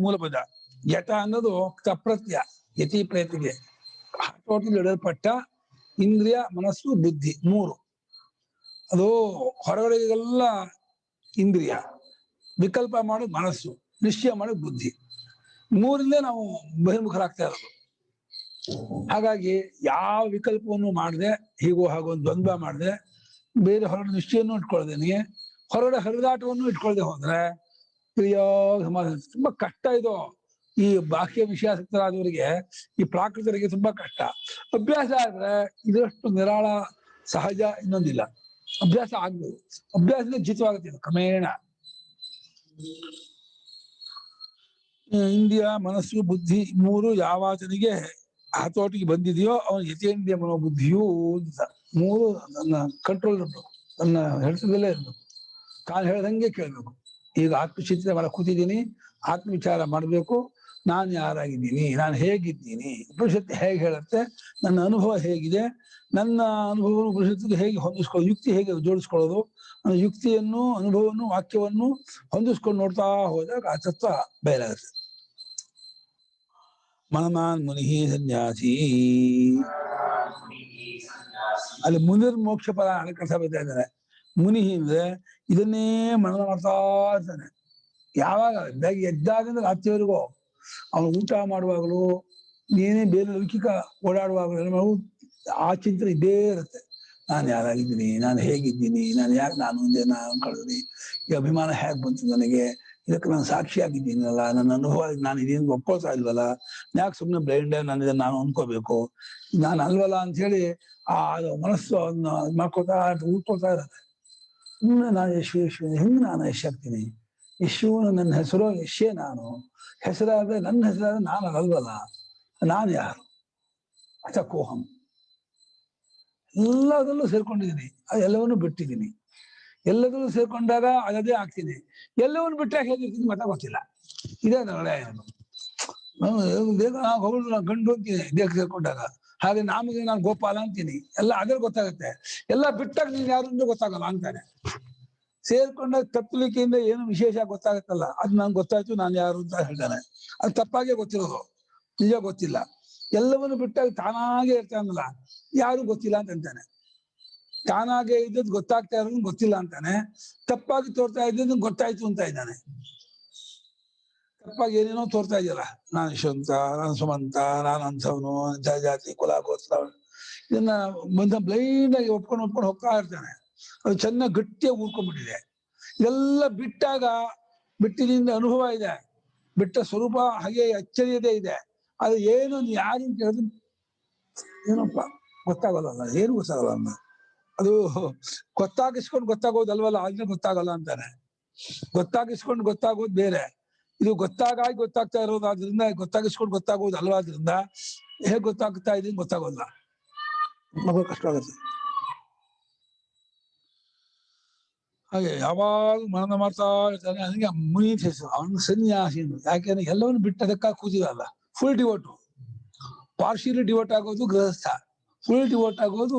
ಮೂಲ ಪದ. ಯತ ಅನ್ನೋದು ತಪ್ರತ್ಯ, ಯತಿ ಪ್ರಯತ್ನಿಗೆ ಹತೋಟಿಗೆ ಇಡಲ್ಪಟ್ಟ ಇಂದ್ರಿಯ ಮನಸ್ಸು ಬುದ್ಧಿ ಮೂರು. ಅದು ಹೊರಗಡೆಗೆಲ್ಲ ಇಂದ್ರಿಯ, ವಿಕಲ್ಪ ಮಾಡೋದು ಮನಸ್ಸು, ನಿಶ್ಚಯ ಮಾಡೋದು ಬುದ್ಧಿ. ಮೂರಿಂದ ನಾವು ಬಹಿರ್ಮುಖರಾಗ್ತಾ ಇರೋದು. ಹಾಗಾಗಿ ಯಾವ ವಿಕಲ್ಪವನ್ನು ಮಾಡದೆ, ಹೀಗೋ ಹಾಗೋ ದ್ವಂದ್ವ ಮಾಡದೆ, ಬೇರೆ ಹೊರಗಡೆ ನಿಶ್ಚಯನ್ನು ಇಟ್ಕೊಳ್ದೇನೆ, ಹೊರಗಡೆ ಹರಿದಾಟವನ್ನು ಇಟ್ಕೊಳ್ದೆ ಹೋದ್ರೆ ಪ್ರಿಯ ಸಮಾಧಾನ. ತುಂಬಾ ಕಷ್ಟ ಇದು. ಈ ಬಾಹ್ಯ ವಿಷಯಾಸಕ್ತರಾದವರಿಗೆ, ಈ ಪ್ರಾಕೃತರಿಗೆ ತುಂಬಾ ಕಷ್ಟ. ಅಭ್ಯಾಸ ಆದ್ರೆ ಇದಷ್ಟು ನಿರಾಳ ಸಹಜ ಇನ್ನೊಂದಿಲ್ಲ. ಅಭ್ಯಾಸ ಆಗ್ಬೋದು, ಅಭ್ಯಾಸದಿಂದ ಜಿತವಾಗುತ್ತೆ ಇದು ಕ್ರಮೇಣ. ಇಂದ್ರಿಯ ಮನಸ್ಸು ಬುದ್ಧಿ ಮೂರು ಯಾವಾತನಿಗೆ ಹತೋಟಿಗೆ ಬಂದಿದೆಯೋ ಅವನು ಯತೇಂದ್ರಿಯ ಮನೋಬುದ್ಧಿಯೂ ಮೂರು ನನ್ನ ಕಂಟ್ರೋಲ್ ಇರಬೇಕು, ನನ್ನ ಹಿಡಿತದಲ್ಲೇ ಇರಬೇಕು, ತಾನು ಹೇಳ್ದಂಗೆ ಕೇಳ್ಬೇಕು. ಈಗ ಆತ್ಮಚಿಂತನೆ ಮಾಡಕ್ ಕೂತಿದ್ದೀನಿ, ಆತ್ಮವಿಚಾರ ಮಾಡಬೇಕು. ನಾನು ಯಾರಾಗಿದ್ದೀನಿ, ನಾನು ಹೇಗಿದ್ದೀನಿ, ಉಪನಿಷತ್ತು ಹೇಗೆ ಹೇಳುತ್ತೆ, ನನ್ನ ಅನುಭವ ಹೇಗಿದೆ, ನನ್ನ ಅನುಭವ ಉಪನಿಷತ್ತಿಗೆ ಹೇಗೆ ಹೊಂದಿಸ್ಕೊಳ್ಳೋದು, ಯುಕ್ತಿ ಹೇಗೆ ಜೋಡಿಸ್ಕೊಳ್ಳೋದು, ಯುಕ್ತಿಯನ್ನು ಅನುಭವವನ್ನು ವಾಕ್ಯವನ್ನು ಹೊಂದಿಸ್ಕೊಂಡು ನೋಡ್ತಾ ಹೋದಾಗ ಆ ತತ್ವ ಬಯಲಾಗುತ್ತೆ. ಮನಮಾನ್ ಮುನಿ ಸನ್ಯಾಸಿ, ಅಲ್ಲಿ ಮುನಿರ್ಮೋಕ್ಷ ಪದ ಅಣಕರ್ಥ ಬರ್ತಾ ಇದ್ದಾರೆ. ಮುನಿ ಅಂದ್ರೆ ಇದನ್ನೇ ಮನನ ಮಾಡ್ತಾ ಇರ್ತಾನೆ. ಯಾವಾಗ ಬೆಳಗ್ಗೆ ಎದ್ದಾಗಿಂದ ರಾತ್ರಿವರೆಗೂ ಅವನು ಊಟ ಮಾಡುವಾಗಲೂ, ಏನೇ ಬೇರೆ ಲೌಕಿಕ ಓಡಾಡುವಾಗಲೂ ಆ ಚಿಂತನೆ ಇದ್ದೇ ಇರುತ್ತೆ. ನಾನು ಯಾರಾಗಿದ್ದೀನಿ, ನಾನು ಹೇಗಿದ್ದೀನಿ, ನಾನು ಯಾಕೆ ನಾನು ಮುಂದೆ ನಾನು ಕಳೆದ್ರಿ, ಈ ಅಭಿಮಾನ ಹೇಗೆ ಬಂತು ನನಗೆ, ಇದಕ್ಕೆ ನಾನು ಸಾಕ್ಷಿಯಾಗಿದ್ದೀನಲ್ಲ, ನನ್ನ ಅನುಭವ ನಾನು ಇದೇನು ಒಪ್ಕೊಳ್ತಾ ಇಲ್ವಲ್ಲ, ಯಾಕೆ ಸುಮ್ಮನೆ ಬ್ಲೈಂಡ್ ನಾನು ನಾನು ಅನ್ಕೋಬೇಕು, ನಾನು ಅಲ್ವಲ್ಲ ಅಂತ ಹೇಳಿ ಆ ಮನಸ್ಸು ಅದನ್ನ ಮಾಡ್ಕೊತಾ ಉಳ್ಕೊಳ್ತಾ ಇರುತ್ತೆ. ಸುಮ್ಮನೆ ನಾನು ಯಶು ಹೆಂಗೆ ನಾನು ಯಶ್ ಆಗ್ತೀನಿ, ಯಶು ನನ್ನ ಹೆಸರು ಯಶೇ, ನಾನು ಹೆಸರಾದ್ರೆ ನನ್ನ ಹೆಸರಾದ್ರೆ ನಾನು ಅಲ್ವಲ್ಲ, ನಾನು ಯಾರು ಅಚಕೋಹಂ, ಎಲ್ಲದರಲ್ಲೂ ಸೇರ್ಕೊಂಡಿದ್ದೀನಿ, ಎಲ್ಲವನ್ನೂ ಬಿಟ್ಟಿದ್ದೀನಿ, ಎಲ್ಲದರಲ್ಲೂ ಸೇರ್ಕೊಂಡಾಗ ಅದೇ ಆಗ್ತೀನಿ, ಎಲ್ಲವನ್ನು ಬಿಟ್ಟಾಗ ಹೇಗಿರ್ತೀನಿ ಮತ್ತೆ ಗೊತ್ತಿಲ್ಲ. ಇದೇ ಒಳ್ಳೆಯ ನಾನು ಗಂಡು ಅಂತೀನಿ ದೇಹಕ್ಕೆ ಸೇರ್ಕೊಂಡಾಗ, ಹಾಗೆ ನಾಮಗೆ ನಾನು ಗೋಪಾಲ ಅಂತೀನಿ, ಎಲ್ಲ ಅದೇ ಗೊತ್ತಾಗುತ್ತೆ. ಎಲ್ಲ ಬಿಟ್ಟಾಗ ನೀನ್ ಯಾರು ಅಂತ ಗೊತ್ತಾಗಲ್ಲ ಅಂತಾನೆ. ಸೇರ್ಕೊಂಡಾಗ ತಪ್ಪಲಿಕೆಯಿಂದ ಏನು ವಿಶೇಷ ಗೊತ್ತಾಗತ್ತಲ್ಲ, ಅದು ನಂಗೆ ಗೊತ್ತಾಯ್ತು ನಾನು ಯಾರು ಅಂತ ಹೇಳ್ತಾನೆ. ಅದು ತಪ್ಪಾಗೆ ಗೊತ್ತಿರೋದು, ನಿಜ ಗೊತ್ತಿಲ್ಲ. ಎಲ್ಲವನ್ನು ಬಿಟ್ಟಾಗ ತಾನಾಗೆ ಇರ್ತಾನಲ್ಲ, ಯಾರು ಗೊತ್ತಿಲ್ಲ ಅಂತ ಅಂತಾನೆ. ತಾನಾಗೆ ಇದ್ದದ್ದು ಗೊತ್ತಾಗ್ತಾ ಇರೋದು ಗೊತ್ತಿಲ್ಲ ಅಂತಾನೆ, ತಪ್ಪಾಗಿ ತೋರ್ತಾ ಇದ್ದದ್ದು ಗೊತ್ತಾಯ್ತು ಅಂತ ಇದ್ದಾನೆ. ತಪ್ಪಾಗಿ ಏನೇನೋ ತೋರ್ತಾ ಇದೆಯಲ್ಲ, ನಾನು ಯಶವಂತ, ನಾನು ಸುಮಂತ, ನಾನು ಅಂಥವನು, ಜಾತಿ ಕುಲ ಗೋತ್ರ, ಇದನ್ನ ಬಂದ ಬ್ಲೈಂಡ್ ಆಗಿ ಒಪ್ಕೊಂಡು ಹೋಗ್ತಾ ಇರ್ತಾನೆ. ಅದು ಚೆನ್ನಾಗಿ ಗಟ್ಟಿಯಾಗಿ ಊರ್ಕೊಂಡ್ಬಿಟ್ಟಿದೆ. ಇದೆಲ್ಲ ಬಿಟ್ಟಾಗ ಬಿಟ್ಟಿದಿಂದ ಅನುಭವ ಇದೆ, ಬಿಟ್ಟ ಸ್ವರೂಪ ಹಾಗೆ ಅಚ್ಚರಿಯದೇ ಇದೆ. ಅದು ಏನು ಯಾರು ಅಂತ ಹೇಳಿದ್ರು ಏನಪ್ಪ ಗೊತ್ತಾಗಲ್ಲ, ಏನು ಗೊತ್ತಾಗಲ್ಲ ಅಂದ. ಅದು ಗೊತ್ತಾಗಿಸ್ಕೊಂಡು ಗೊತ್ತಾಗೋದಲ್ವಲ್ಲ, ಆದ್ರೆ ಗೊತ್ತಾಗಲ್ಲ ಅಂತಾನೆ. ಗೊತ್ತಾಗಿಸ್ಕೊಂಡು ಗೊತ್ತಾಗೋದು ಬೇರೆ, ಇದು ಗೊತ್ತಾಗಿ ಗೊತ್ತಾಗ್ತಾ ಇರೋದಾದ್ರಿಂದ ಗೊತ್ತಾಗಿಸ್ಕೊಂಡು ಗೊತ್ತಾಗೋದು ಅಲ್ವಾದ್ರಿಂದ ಹೇಗೆ ಗೊತ್ತಾಗ್ತಾ ಇದೀನಿ ಗೊತ್ತಾಗೋಲ್ಲ, ಮಗು ಕಷ್ಟ ಆಗುತ್ತೆ. ಹಾಗೆ ಯಾವಾಗ ಮನನ ಮಾಡ್ತಾ ಇರ್ತಾನೆ. ಅದಕ್ಕೆ ಮುನಿ ಹೆಸರು, ಅವನು ಸನ್ಯಾಸಿ. ಯಾಕೆಂದ್ರೆ ಎಲ್ಲವನ್ನು ಬಿಟ್ಟದಕ್ಕಾಗಿ ಕೂತಿರಲ್ಲ. ಫುಲ್ ಡಿವೋಟು, ಪಾರ್ಶಿಯಲಿ ಡಿವೋಟ್ ಆಗೋದು ಗೃಹಸ್ಥ, ಫುಲ್ ಡಿವೋಟ್ ಆಗೋದು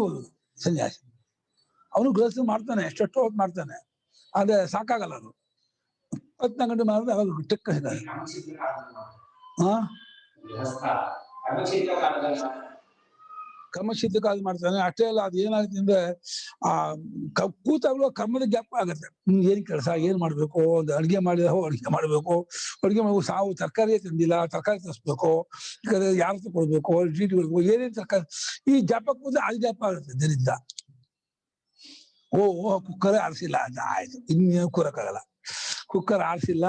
ಸನ್ಯಾಸಿ. ಅವನು ಗೃಹಸ್ಥ ಮಾಡ್ತಾನೆ, ಎಷ್ಟೆಷ್ಟೋ ಹೊತ್ತು ಮಾಡ್ತಾನೆ, ಆದ್ರೆ ಸಾಕಾಗಲ್ಲ. ಅದು 14 ಗಂಟೆ ಮಾಡಿದ್ರೆ ಅವಾಗ ಟೆಕ್ಕ ಸಿಗಲ್ಲ. ಕರ್ಮಸಿದ್ಧ ಕಾಲ ಮಾಡ್ತಾನೆ. ಅಷ್ಟೇ ಅಲ್ಲ, ಅದು ಏನಾಗುತ್ತೆ ಅಂದ್ರೆ ಆ ಕೂತಾಗಲೂ ಕರ್ಮದ ಗ್ಯಾಪ್ ಆಗುತ್ತೆ. ಏನ್ ಕೆಲಸ, ಏನ್ ಮಾಡ್ಬೇಕು, ಒಂದು ಅಡ್ಗೆ ಮಾಡಿದ ಅಡ್ಗೆ ಮಾಡ್ಬೇಕು, ಸಾವು ತರಕಾರಿ ತಂದಿಲ್ಲ, ತರಕಾರಿ ತರಿಸ್ಬೇಕು, ಯಾರು ಕೊಡ್ಬೇಕು, ಟ್ರೀಟ್ ಕೊಡ್ಬೇಕು, ಏನೇನ್ ತರಕಾರಿ, ಈ ಜಾಪಕ್ ಕೂತ್ರೆ ಅಲ್ಲಿ ಜಾಪ ಆಗುತ್ತೆ ಇದರಿಂದ. ಕುಕ್ಕರ್ ಆರಿಸಿಲ್ಲ ಅಂತ ಆಯ್ತು, ಇನ್ನೇನು ಕೂರಕ್ಕಾಗಲ್ಲ. ಕುಕ್ಕರ್ ಆರಿಸಿಲ್ಲ,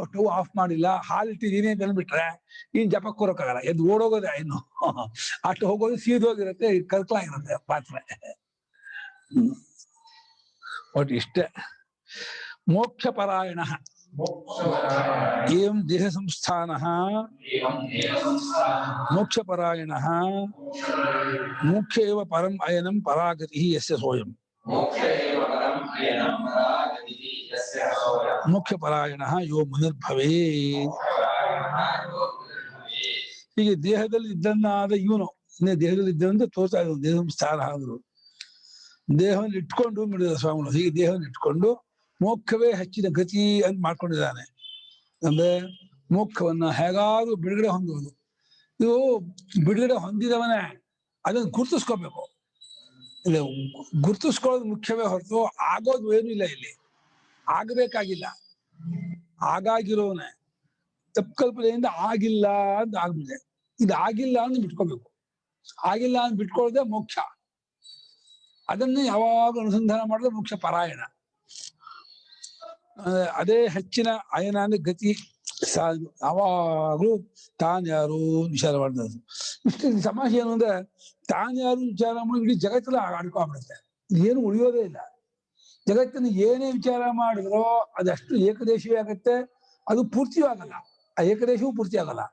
ಸ್ಟವ್ ಆಫ್ ಮಾಡಿಲ್ಲ, ಹಾಲಿಟ್ಟಿದೀನಿ ಅಂತ ಅಂದ್ಬಿಟ್ರೆ ಇನ್ ಜಪ ಕೂರಕ್ಕಾಗಲ್ಲ, ಎದ್ದು ಓಡೋಗೋದೆ. ಇನ್ನು ಅಷ್ಟು ಹೋಗೋದು ಸೀದೋಗಿರುತ್ತೆ, ಕರ್ಕಲಾಗಿರುತ್ತೆ ಪಾತ್ರೆ. ಒಟ್ಟು ಇಷ್ಟೇ. ಮೋಕ್ಷ ಪರಾಯಣ ಏಂ ದೇಹ ಸಂಸ್ಥಾನ ಮೋಕ್ಷ ಪರಾಯಣ ಮೋಕ್ಷ ಏವ ಪರಂ ಅಯನಂ ಪರಾಗತಿ ಯಸ್ಯ ಸೋಯಂ. ಮೋಕ್ಷ ಪರಾಯಣ ಯೋ ಮುನಿರ್ಭವೇ. ಹೀಗೆ ದೇಹದಲ್ಲಿ ಇದ್ದನ್ನಾದ ಇವನು ದೇಹದಲ್ಲಿ ಇದ್ದಂತ ತೋರ್ತಾ ಇದ್ರು. ದೇಹ ಸ್ಥಾನ ಆದ್ರು, ದೇಹವನ್ನು ಇಟ್ಕೊಂಡು ಮಿಡಿದ ಸ್ವಾಮಿಗಳು. ಹೀಗೆ ದೇಹವನ್ನು ಇಟ್ಕೊಂಡು ಮೋಕ್ಷವೇ ಹೆಚ್ಚಿನ ಗತಿ ಅಂತ ಮಾಡ್ಕೊಂಡಿದ್ದಾನೆ. ಅಂದ್ರೆ ಮೋಕ್ಷವನ್ನ ಹೇಗಾದ್ರೂ ಬಿಡುಗಡೆ ಹೊಂದುವುದು. ಇದು ಬಿಡುಗಡೆ ಹೊಂದಿದವನೇ, ಅದನ್ನು ಗುರ್ತಿಸ್ಕೋಬೇಕು. ಇಲ್ಲ, ಗುರ್ತಿಸ್ಕೊಳ್ಳೋದು ಮುಖ್ಯವೇ ಹೊರತು ಆಗೋದು ಏನೂ ಇಲ್ಲ. ಇಲ್ಲಿ ಆಗಬೇಕಾಗಿಲ್ಲ, ಆಗಾಗಿರೋನೆ. ತಪ್ಪು ಕಲ್ಪನೆಯಿಂದ ಆಗಿಲ್ಲ ಅಂತ ಆಗ್ಬಿದೆ. ಇದು ಆಗಿಲ್ಲ ಅಂತ ಬಿಟ್ಕೋಬೇಕು. ಆಗಿಲ್ಲ ಅಂತ ಬಿಟ್ಕೊಳ್ಳೋದೇ ಮೋಕ್ಷ. ಅದನ್ನೇ ಯಾವಾಗ ಅನುಸಂಧಾನ ಮಾಡಿದ್ರೆ ಮೋಕ್ಷ ಪರಾಯಣ. ಅದೇ ಹೆಚ್ಚಿನ ಅಯನ ಅಂದ್ರೆ ಗತಿ. ಯಾವಾಗ್ಲೂ ತಾನ್ ಯಾರು ವಿಚಾರ ಮಾಡಿದ್ರು. ಇಷ್ಟು ಸಮಸ್ಯೆ ಏನು ಅಂದ್ರೆ, ತಾನ್ ಯಾರು ವಿಚಾರ ಮಾಡಿ ಇಡೀ ಜಗತ್ತೆಲ್ಲ ಆಡ್ಕೊಂಡ್ಬಿಡುತ್ತೆ. ಏನು ಉಳಿಯೋದೇ ಇಲ್ಲ. ಜಗತ್ತನ್ನು ಏನೇ ವಿಚಾರ ಮಾಡಿದ್ರೋ ಅದಷ್ಟು ಏಕದೇಶವೇ ಆಗತ್ತೆ, ಅದು ಪೂರ್ತಿಯೂ ಆಗಲ್ಲ. ಆ ಏಕದೇಶವೂ ಪೂರ್ತಿ ಆಗಲ್ಲ.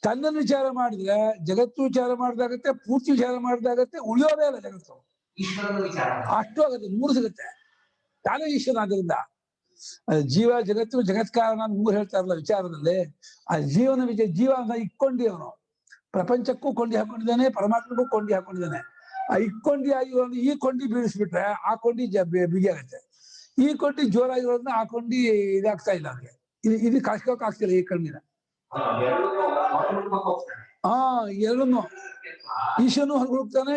ತನ್ನನ್ನು ವಿಚಾರ ಮಾಡಿದ್ರೆ ಜಗತ್ತು ವಿಚಾರ ಮಾಡ್ದಾಗತ್ತೆ, ಪೂರ್ತಿ ವಿಚಾರ ಮಾಡ್ದಾಗತ್ತೆ, ಉಳಿಯೋದೇ ಇಲ್ಲ ಜಗತ್ತು. ಅಷ್ಟು ಆಗತ್ತೆ, 3 ಸಿಗುತ್ತೆ. ತಾನೇ ಈಶ್ವರ. ಆದ್ರಿಂದ ಜೀವ ಜಗತ್ತು ಜಗತ್ಕಾರಣ 3 ಹೇಳ್ತಾರಲ್ಲ ವಿಚಾರದಲ್ಲಿ. ಆ ಜೀವನ ಜೀವ ಇಕ್ಕೊಂಡಿ ಅವನು ಪ್ರಪಂಚಕ್ಕೂ ಕೊಂಡಿ ಹಾಕೊಂಡಿದ್ದಾನೆ, ಪರಮಾತ್ಮಕ್ಕೂ ಕೊಂಡಿ ಹಾಕೊಂಡಿದ್ದಾನೆ. ಆ ಇಕ್ಕೊಂಡಿ ಆಗಿರೋದು ಈ ಕೊಂಡಿ ಬೀಳಿಸ್ಬಿಟ್ರೆ ಆ ಕೊಂಡಿ ಬಿಗಿ ಆಗುತ್ತೆ. ಈ ಕೊಂಡಿ ಜೋರಾಗಿರೋದನ್ನ ಆ ಕೊಂಡಿ ಇದಾಗ್ತಾ ಇಲ್ಲ ಅವ್ರಿಗೆ. ಇದು ಕಾಸ್ಕೋಕ್ ಆಗ್ತಿಲ್ಲ ಈ ಕಣ್ಣಿನ. ಎರಡನ್ನು ಈಶನು ಹೊರಗೆ ಹೋಗ್ತಾನೆ.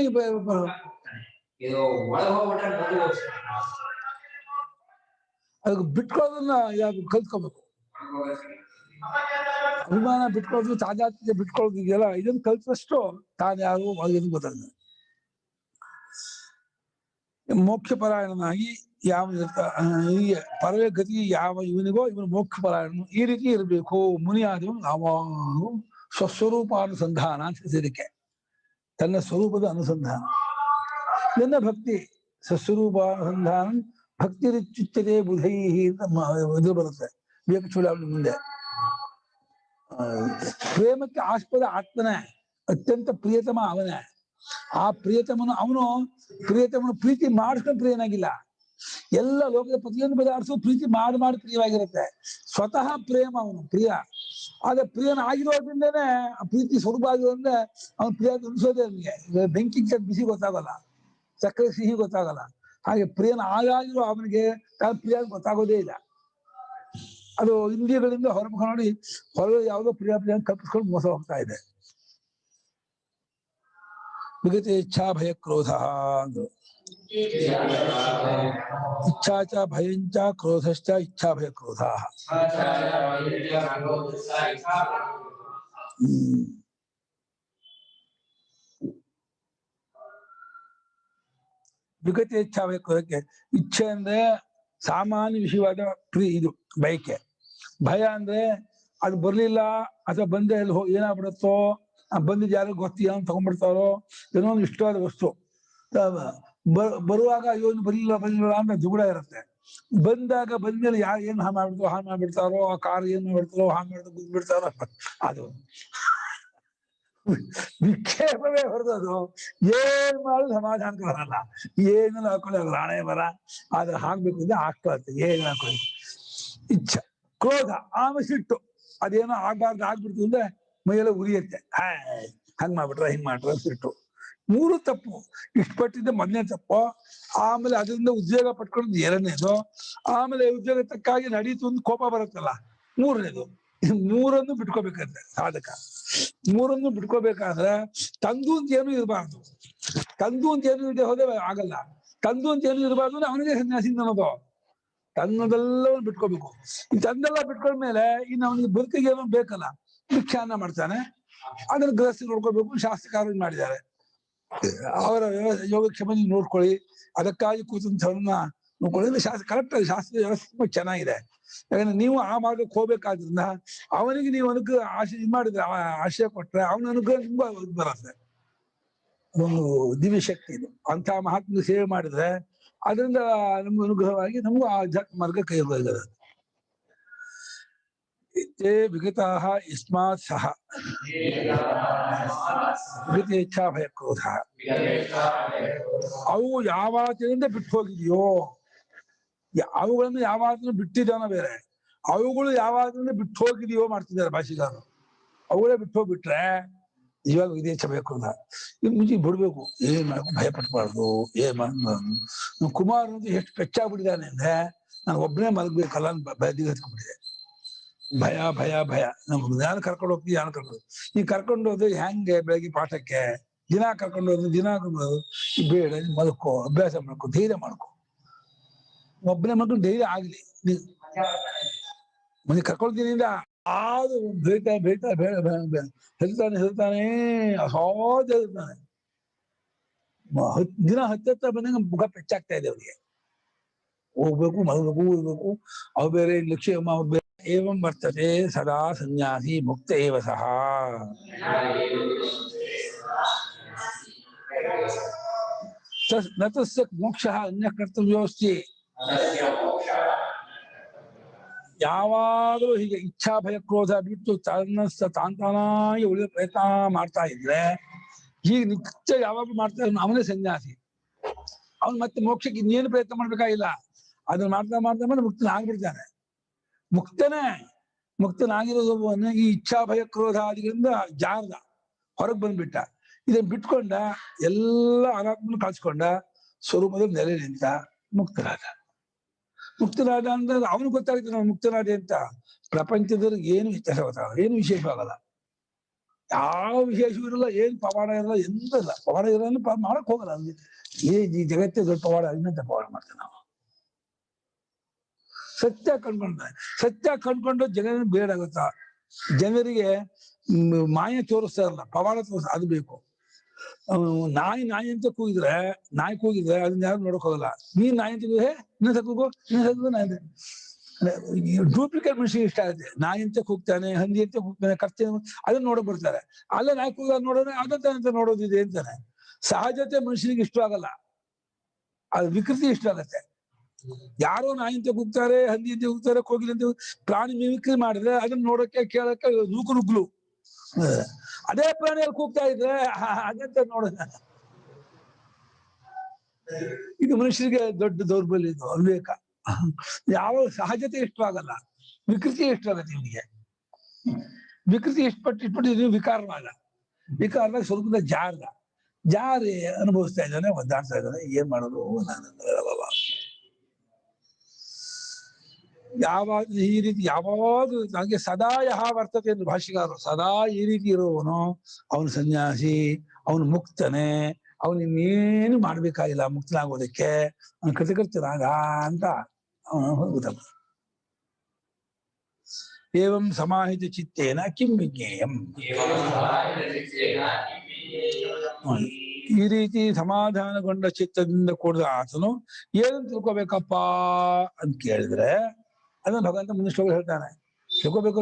ಅದಕ್ಕೆ ಬಿಟ್ಕೊಳ್ಳೋದನ್ನ ಯಾರು ಕಲ್ತ್ಕೋಬೇಕು. ಅಭಿಮಾನ ಬಿಟ್ಕೊಳ್ಳೋದು, ತಾದಾತ್ಮ್ಯ ಬಿಟ್ಕೊಳ್ಳೋದು ಇದೆಯಲ್ಲ, ಇದನ್ನು ಕಲ್ತಷ್ಟು ತಾನು ಯಾರು ಒಳಗೆ ಗೊತ್ತಾಗ್ತದೆ. ಮೋಕ್ಷ ಪರಾಯಣನಾಗಿ ಯಾವ ಈ ಪರವೇ ಗತಿ ಯಾವ ಇವನಿಗೋ ಇವನು ಮೋಕ್ಷ ಪರಾಯಣನು ಈ ರೀತಿ ಇರಬೇಕು. ಮುನಿ ಆದವನು ಯಾವಾಗಲೂ ಸ್ವಸ್ವರೂಪ ಅನುಸಂಧಾನ ಅಂತ ಹೆಸರಿಕೆ, ತನ್ನ ಸ್ವರೂಪದ ಅನುಸಂಧಾನ. ನನ್ನ ಭಕ್ತಿ ಸ್ವಸ್ವರೂಪ ಅನುಸಂಧಾನ ಭಕ್ತಿ ರಿಚ್ಚುಚ್ಚತೆ ಬುಧೈ ಅಂತ ಇದು ಬರುತ್ತೆ ವಿವೇಕ ಚೂಡಾವಣಿ ಮುಂದೆ. ಪ್ರೇಮಕ್ಕೆ ಆಸ್ಪದ ಆತ್ಮನೇ, ಅತ್ಯಂತ ಪ್ರಿಯತಮ ಅವನೇ. ಆ ಪ್ರಿಯತಮನು ಪ್ರೀತಿ ಮಾಡಿಸ್ಕೊಂಡು ಪ್ರಿಯನಾಗಿಲ್ಲ. ಎಲ್ಲ ಲೋಕದ ಪ್ರತಿಯೊಂದು ಪದಾರ್ಥವು ಪ್ರೀತಿ ಮಾಡಿ ಪ್ರಿಯವಾಗಿರುತ್ತೆ. ಸ್ವತಃ ಪ್ರೇಮ ಅವನು ಪ್ರಿಯ. ಆದ್ರೆ ಪ್ರಿಯನ ಆಗಿರೋದ್ರಿಂದನೇ ಪ್ರೀತಿ ಸ್ವರೂಪ ಆಗಿರೋದ್ರಿಂದ ಅವನು ಪ್ರಿಯ ಅನ್ಸೋದೇ ಅವನಿಗೆ. ಬೆಂಕಿ ಬಿಸಿ ಗೊತ್ತಾಗಲ್ಲ, ಸಕ್ಕರೆ ಸಿಹಿ ಗೊತ್ತಾಗಲ್ಲ. ಹಾಗೆ ಪ್ರಿಯನ ಆಗಿರೋ ಅವನಿಗೆ ತಾನು ಪ್ರಿಯ ಗೊತ್ತಾಗೋದೇ ಇಲ್ಲ. ಅದು ಇಂದ್ರಿಯಗಳಿಂದ ಹೊರಮುಖ ನೋಡಿ ಹೊರಗೆ ಯಾವುದೋ ಪ್ರಿಯ ಕಲ್ಪಿಸ್ಕೊಂಡು ಮೋಸ ಹೋಗ್ತಾ ಇದೆ. ವಿಗತೆ ಇಚ್ಛಾ ಭಯ ಕ್ರೋಧ ಅಂದ್ರು. ಇಚ್ಛಾ ಚ ಭಯಂಚ ಕ್ರೋಧಶ್ಚ ಇಚ್ಛಾ ಭಯ ಕ್ರೋಧ. ವಿಗತೆ ಇಚ್ಛಾ ಭಯ ಕ್ರೋಧಕ್ಕೆ ಇಚ್ಛೆ ಅಂದ್ರೆ ಸಾಮಾನ್ಯ ವಿಷಯವಾದ ಇದು ಬಯಕೆ. ಭಯ ಅಂದ್ರೆ ಅದು ಬರ್ಲಿಲ್ಲ ಅಥವಾ ಬಂದೆ ಎಲ್ಲಿ ಏನಾಗ್ಬಿಡುತ್ತೋ, ಬಂದಿದ್ ಯಾರು ಗೊತ್ತಿ ಏನೋ ತಗೊಂಡ್ಬಿಡ್ತಾರೋ, ಏನೋ ಒಂದು ಇಷ್ಟವಾದ ವಸ್ತು ಬರುವಾಗ ಅಯ್ಯೋ ಬರ್ಲಿಲ್ಲ ಅಂತ ಜುಗುಡ ಇರುತ್ತೆ. ಬಂದ್ಮೇಲೆ ಯಾರು ಏನ್ ಹಾಳು ಮಾಡ್ಬಿಡ್ತಾರೋ, ಆ ಕಾರ್ ಏನ್ ಮಾಡ್ಬಿಡ್ತಾರೋ, ಹಾಳು ಮಾಡ್ತಾ ಬಿಡ್ತಾರೋ, ಅದು ವಿಕ್ಷೇಪವೇ ಹೊರದದು. ಏನ್ ಮಾಡೋದು ಸಮಾಧಾನಕ್ಕೆ ಬರಲ್ಲ, ಏನೆಲ್ಲ ಹಾಕೊಳ್ಳೋದು ಹಣೆ ಬರ. ಆದ್ರೆ ಹಾಕ್ಬೇಕು ಅಂದ್ರೆ ಆಗ್ತಾ ಏನ್ ಹಾಕೊಳ್ಳಿ. ಇಚ್ಛೆ ಕ್ರೋಧ ಆಮೇಲೆ ಸಿಟ್ಟು, ಅದೇನೋ ಆಗ್ಬಾರ್ದು ಆಗ್ಬಿಡ್ತು ಅಂದ್ರೆ ಮೈಯೆಲ್ಲ ಉರಿಯುತ್ತೆ. ಹಂಗ್ ಮಾಡ್ಬಿಟ್ರ ಹಿಂಗ್ ಮಾಡ್ರ ಸಿಟ್ಟು. ಮೂರು ತಪ್ಪು. ಇಷ್ಟಪಟ್ಟಿದ್ದೆ ಮೊದಲನೇ ತಪ್ಪು. ಆಮೇಲೆ ಅದರಿಂದ ಉದ್ಯೋಗ ಪಟ್ಕೊಂಡು ಎರಡನೇದು. ಆಮೇಲೆ ಉದ್ಯೋಗ ತಕ್ಕಾಗಿ ನಡೀತು ಒಂದು ಕೋಪ ಬರುತ್ತಲ್ಲ ಮೂರನೇದು. ಮೂರನ್ನು ಬಿಟ್ಕೋಬೇಕಂದ್ರೆ ಸಾಧಕ. ಮೂರನ್ನು ಬಿಟ್ಕೋಬೇಕಾದ್ರೆ ತಂದು ಅಂತ ಏನು ಇರಬಾರ್ದು. ತಂದು ಅಂತ ಏನು ಇಲ್ಲದೆ ಹೋದ್ರೆ ಆಗಲ್ಲ. ತಂದು ಅಂತ ಏನು ಇರಬಾರ್ದು ಅಂದ್ರೆ ಅವನಿಗೆ ಸನ್ಯಾಸಿ ಅನ್ನೋದು. ತನ್ನದೆಲ್ಲವನ್ನು ಬಿಟ್ಕೋಬೇಕು. ಈ ತಂದೆಲ್ಲ ಬಿಟ್ಕೊಂಡ್ಮೇಲೆ ಇನ್ನು ಅವನಿಗೆ ಬದುಕಿಗೆ ಏನೋ ಬೇಕಲ್ಲ, ಭಿಕ್ಷಾನ್ನ ಮಾಡ್ತಾನೆ. ಅದನ್ನ ಗೃಹಸ್ಥಿ ನೋಡ್ಕೋಬೇಕು. ಶಾಸ್ತ್ರಕಾರ ಮಾಡಿದ್ದಾರೆ, ಅವರ ಯೋಗಕ್ಷೇಮ ನೋಡ್ಕೊಳ್ಳಿ, ಅದಕ್ಕಾಗಿ ಕೂತಂಥವ್ರನ್ನ ನೋಡ್ಕೊಳ್ಳಿ. ಶಾಸ್ತ್ರ ಕರೆಕ್ಟ್ ಆಗಿ ಶಾಸ್ತ್ರ ವ್ಯವಸ್ಥೆ ತುಂಬಾ ಚೆನ್ನಾಗಿದೆ. ಯಾಕಂದ್ರೆ ನೀವು ಆ ಮಾರ್ಗಕ್ಕೆ ಹೋಗ್ಬೇಕಾದ್ರಿಂದ ಅವನಿಗೆ ನೀವು ಅನುಗ್ರಹ ಇದು ಮಾಡಿದ್ರೆ, ಆಶಯ ಕೊಟ್ರೆ ಅವನ ಅನುಗ್ರಹ ತುಂಬಾ ಬರುತ್ತೆ. ಒಂದು ದಿವ್ಯ ಶಕ್ತಿ ಇದು. ಅಂತ ಮಹಾತ್ಮ ಸೇವೆ ಮಾಡಿದ್ರೆ ಅದರಿಂದ ನಮ್ಗೆ ಅನುಗ್ರಹವಾಗಿ ನಮಗೂ ಆ ಅಧ್ಯಾತ್ಮ ಮಾರ್ಗ ಕೈ ಹೋಗಿದೆ. ಇತ್ತೇ ವಿಗತಾಃ ಯಸ್ಮಾತ್ ಸಹ ವಿಗತ ಇಚ್ಛಾ ಭಯ ಕ್ರೋಧ. ಅವು ಯಾವಾತಿನಿಂದ ಬಿಟ್ಟು ಹೋಗಿದೆಯೋ, ಅವುಗಳನ್ನು ಯಾವಾತನು ಬಿಟ್ಟಿದ್ದಾನೋ ಬೇರೆ, ಅವುಗಳು ಯಾವಾತನಿಂದ ಬಿಟ್ಟು ಹೋಗಿದೆಯೋ ಮಾಡ್ತಿದ್ದಾರೆ ಭಾಷೆಗಾರರು. ಅವುಗಳೇ ಬಿಟ್ಟು ಹೋಗ್ಬಿಟ್ರೆ ಇವಾಗ ವಿಧಿ ಇಚ್ಛಾ ಭಯ ಕ್ರೋಧ. ಇವ್ ಮುಂಚೆ ಬಿಡ್ಬೇಕು. ಏನ್ ಮಾಡಬೇಕು, ಭಯ ಪಟ್ಬಾರ್ದು. ಏನ್ ಮಾಡ ಕುಮಾರ್ ಅಂತ ಎಷ್ಟು ಪೆಚ್ಚಾಗ್ಬಿಟ್ಟಿದ್ದಾನೆ ಅಂದ್ರೆ ನಾನು ಒಬ್ಬನೇ ಮಲಗ್ಬೇಕಲ್ಲ ಬದಿಗೆ ಹತ್ಕೊಂಡ್ಬಿಟ್ಟಿದೆ. ಭಯ ಭಯ ಭಯ. ನಮ್ಗೆ ಯಾರು ಕರ್ಕೊಂಡು ಹೋಗ್ತೀವಿ, ಯಾರು ಕರ್ಕೊಂಡು ನೀನ್ ಕರ್ಕೊಂಡು ಹೋದ್ರೆ ಹೆಂಗೆ ಬೆಳಗ್ಗೆ ಪಾಠಕ್ಕೆ ದಿನ ಕರ್ಕೊಂಡು ಹೋದ್ರೆ ದಿನ ಬೇಡ, ಮಲ್ಕೋ, ಅಭ್ಯಾಸ ಮಾಡ್ಕೊ, ಧೈರ್ಯ ಮಾಡ್ಕೊ. ಒಬ್ಬನೇ ಮಾಡ್ಕೊಂಡು ಧೈರ್ಯ ಆಗ್ಲಿ. ಮನೆ ಕರ್ಕೊಳ್ತೀನಿ ಅಂದ್ರೆ ಅದು ಹೇಳ್ತಾನೆ ಅಸಾಧ್ಯ ಹೇಳ್ತಾನೆ. ದಿನ ಹತ್ತ ಬಂದಂಗ ಮುಖ ಪೆಚ್ಚಾಗ್ತಾ ಇದೆ ಅವ್ರಿಗೆ. ಹೋಗ್ಬೇಕು, ಮಲಗಬೇಕು, ಹೋಗ್ಬೇಕು. ಅವು ಬೇರೆ ಲಕ್ಷ್ಯ ಅವ್ರು ಬೇರೆ. ಏವಂ ವರ್ತತೆ ಸದಾ ಸನ್ಯಾಸಿ ಮುಕ್ತ ಏವ ಸಹ. ನ ತಸ್ಯ ಮೋಕ್ಷಃ ಅನ್ಯ ಕರ್ತವ್ಯೋಸ್ತಿ. ಯಾವಾಗಲೂ ಹೀಗೆ ಇಚ್ಛಾ ಭಯ ಕ್ರೋಧ ಬಿಟ್ಟು ತಾಂತಾನಾಗಿ ಉಳಿದ ಪ್ರಯತ್ನ ಮಾಡ್ತಾ ಇದ್ರೆ, ಈಗ ನಿತ್ಯ ಯಾವಾಗ್ಲೂ ಮಾಡ್ತಾ ಇದ್ದಾನೆ ಅವನೇ ಸನ್ಯಾಸಿ. ಅವನು ಮತ್ತೆ ಮೋಕ್ಷಕ್ಕೆ ಇನ್ನೇನು ಪ್ರಯತ್ನ ಮಾಡ್ಬೇಕಾಗಿಲ್ಲ. ಅದನ್ನ ಮಾಡ್ತಾ ಮಾಡ್ತಾ ಮಾಡಿ ಮುಕ್ತನ ಆಗ್ಬಿಡ್ತಾನೆ. ಮುಕ್ತನಾಗಿರೋದು ಈ ಇಚ್ಛಾ ಭಯ ಕ್ರೋಧ ಆದಿಗಳಿಂದ ಜಾರದ ಹೊರಗೆ ಬಂದ್ಬಿಟ್ಟ. ಇದನ್ನ ಬಿಟ್ಕೊಂಡ ಎಲ್ಲ ಅನಾತ್ಮನ ಕಳ್ಸ್ಕೊಂಡ ಸ್ವರೂಪದಲ್ಲಿ ನೆಲೆ ನಿಂತ ಮುಕ್ತರಾದ ಅಂದ್ರೆ ಅವನು ಗೊತ್ತಾಗುತ್ತೆ ನಾವು ಮುಕ್ತನಾದೆ ಅಂತ. ಪ್ರಪಂಚದಲ್ಲಿ ಏನು ವ್ಯತ್ಯಾಸ ಗೊತ್ತಾಗಲ್ಲ, ಏನು ವಿಶೇಷವಾಗಲ್ಲ, ಯಾವ ವಿಶೇಷವೂ ಇರಲ್ಲ, ಏನ್ ಪವಾಡ ಇರಲ್ಲ, ಎಂದಲ್ಲ. ಪವಾಡ ಇರೋಲ್ಲ, ಮಾಡಕ್ ಹೋಗಲ್ಲ. ಈ ಜಗತ್ತೇ ದೊಡ್ಡ ಪವಾಡ, ಇನ್ನಂತ ಪವಾಡ ಮಾಡ್ತೇವೆ ನಾವು. ಸತ್ಯ ಕಂಡ್ಕೊಂಡು ಜನ ಬೇಡ ಗೊತ್ತಾ. ಜನರಿಗೆ ಮಾಯ ತೋರಿಸ್ತಾ ಇರಲ್ಲ, ಪವಾಡ ತೋರಿಸ ಅದು ಬೇಕು. ಅವನು ನಾಯಿ ಅಂತ ಕೂಗಿದ್ರೆ ಅದನ್ನ ಯಾರು ನೋಡಕ್ ಹೋಗಲ್ಲ. ನೀನ್ ನಾಯಿ ಅಂತ ಕೂಗಿದ್ರೆ ಇನ್ನೊಂದ್ಸಲ ಕೂಗು ನಾಯಿ. ಡೂಪ್ಲಿಕೇಟ್ ಮನುಷ್ಯಗೆ ಇಷ್ಟ ಆಗುತ್ತೆ. ನಾಯಿ ಅಂತ ಕೂಗ್ತಾನೆ, ಹಂದಿ ಅಂತ ಕೂಗ್ತಾನೆ, ಕತ್ತೆ ಅದನ್ನ ನೋಡಕ್ ಬರ್ತಾರೆ. ಅಲ್ಲೇ ನಾಯಿ ಕೂಗ ನೋಡೋಣ ಅಂತ ನೋಡೋದಿದೆ ಅಂತಾನೆ. ಸಹಜತೆ ಮನುಷ್ಯನಿಗೆ ಇಷ್ಟ ಆಗಲ್ಲ, ಅದು ವಿಕೃತಿ ಇಷ್ಟ ಆಗತ್ತೆ. ಯಾರೋ ನಾಯಿ ಅಂತ ಕೂಗ್ತಾರೆ, ಹಂದಿ ಅಂತ ಕೂಗ್ತಾರೆ, ಕೋಗಿಲೆ ಅಂತ ಪ್ರಾಣಿ ಮಿಮಿಕ್ರಿ ಮಾಡಿದ್ರೆ ಅದನ್ನ ನೋಡಕ್ಕೆ ಕೇಳಕ್ಕೆ ನುಗ್ಲು. ಅದೇ ಪ್ರಾಣಿಯಲ್ಲಿ ಕೂಗ್ತಾ ಇದ್ರೆ ಅದಂತ ನೋಡೋಣ. ಇದು ಮನುಷ್ಯರಿಗೆ ದೊಡ್ಡ ದೌರ್ಬಲ್ಯ, ಇದು ಅವಿವೇಕ. ಯಾವ ಸಹಜತೆ ಇಷ್ಟವಾಗಲ್ಲ, ವಿಕೃತಿ ಇಷ್ಟವಾಗತ್ತೆ ಇವನಿಗೆ. ವಿಕೃತಿ ಇಷ್ಟಪಟ್ಟು ವಿಕಾರದಾಗ ಸ್ವಲ್ಪದ ಜಾರಿ ಅನುಭವಿಸ್ತಾ ಇದ್ದಾನೆ, ಒದ್ದಾಡ್ತಾ ಇದ್ದಾನೆ. ಏನ್ ಮಾಡೋದು ಯಾವಾಗ ಈ ರೀತಿ ಯಾವಾಗ ನನಗೆ ಸದಾ ಯಹ ವರ್ತತೆ ಎಂದು ಭಾಷೆಗಾರರು. ಸದಾ ಈ ರೀತಿ ಇರುವವನು ಅವನು ಸನ್ಯಾಸಿ, ಅವನು ಮುಕ್ತನೇ, ಅವನು ಇನ್ನೇನು ಮಾಡ್ಬೇಕಾಗಿಲ್ಲ ಮುಕ್ತನಾಗೋದಕ್ಕೆ, ಅವನು ಕೃತಕೃತ್ಯನಾಗ ಅಂತ ಅವನು ಹೋಗುತ್ತಲ್ಲ. ಏವಂ ಸಮಾಹಿತ ಚಿತ್ತೇನ ಕಿಂ ವಿಜ್ಞೇಯಂ. ಈ ರೀತಿ ಸಮಾಧಾನಗೊಂಡ ಚಿತ್ತದಿಂದ ಕೂಡಿದ ಆತನು ಏನಂತ ತಿಳ್ಕೊಬೇಕಪ್ಪ ಅಂತ ಕೇಳಿದ್ರೆ ಅದನ್ನ ಭಗವಂತ ಮುಂದೆ ಶ್ಲೋಕ ಹೇಳ್ತಾನೆ. ತಿಳ್ಕೊಬೇಕು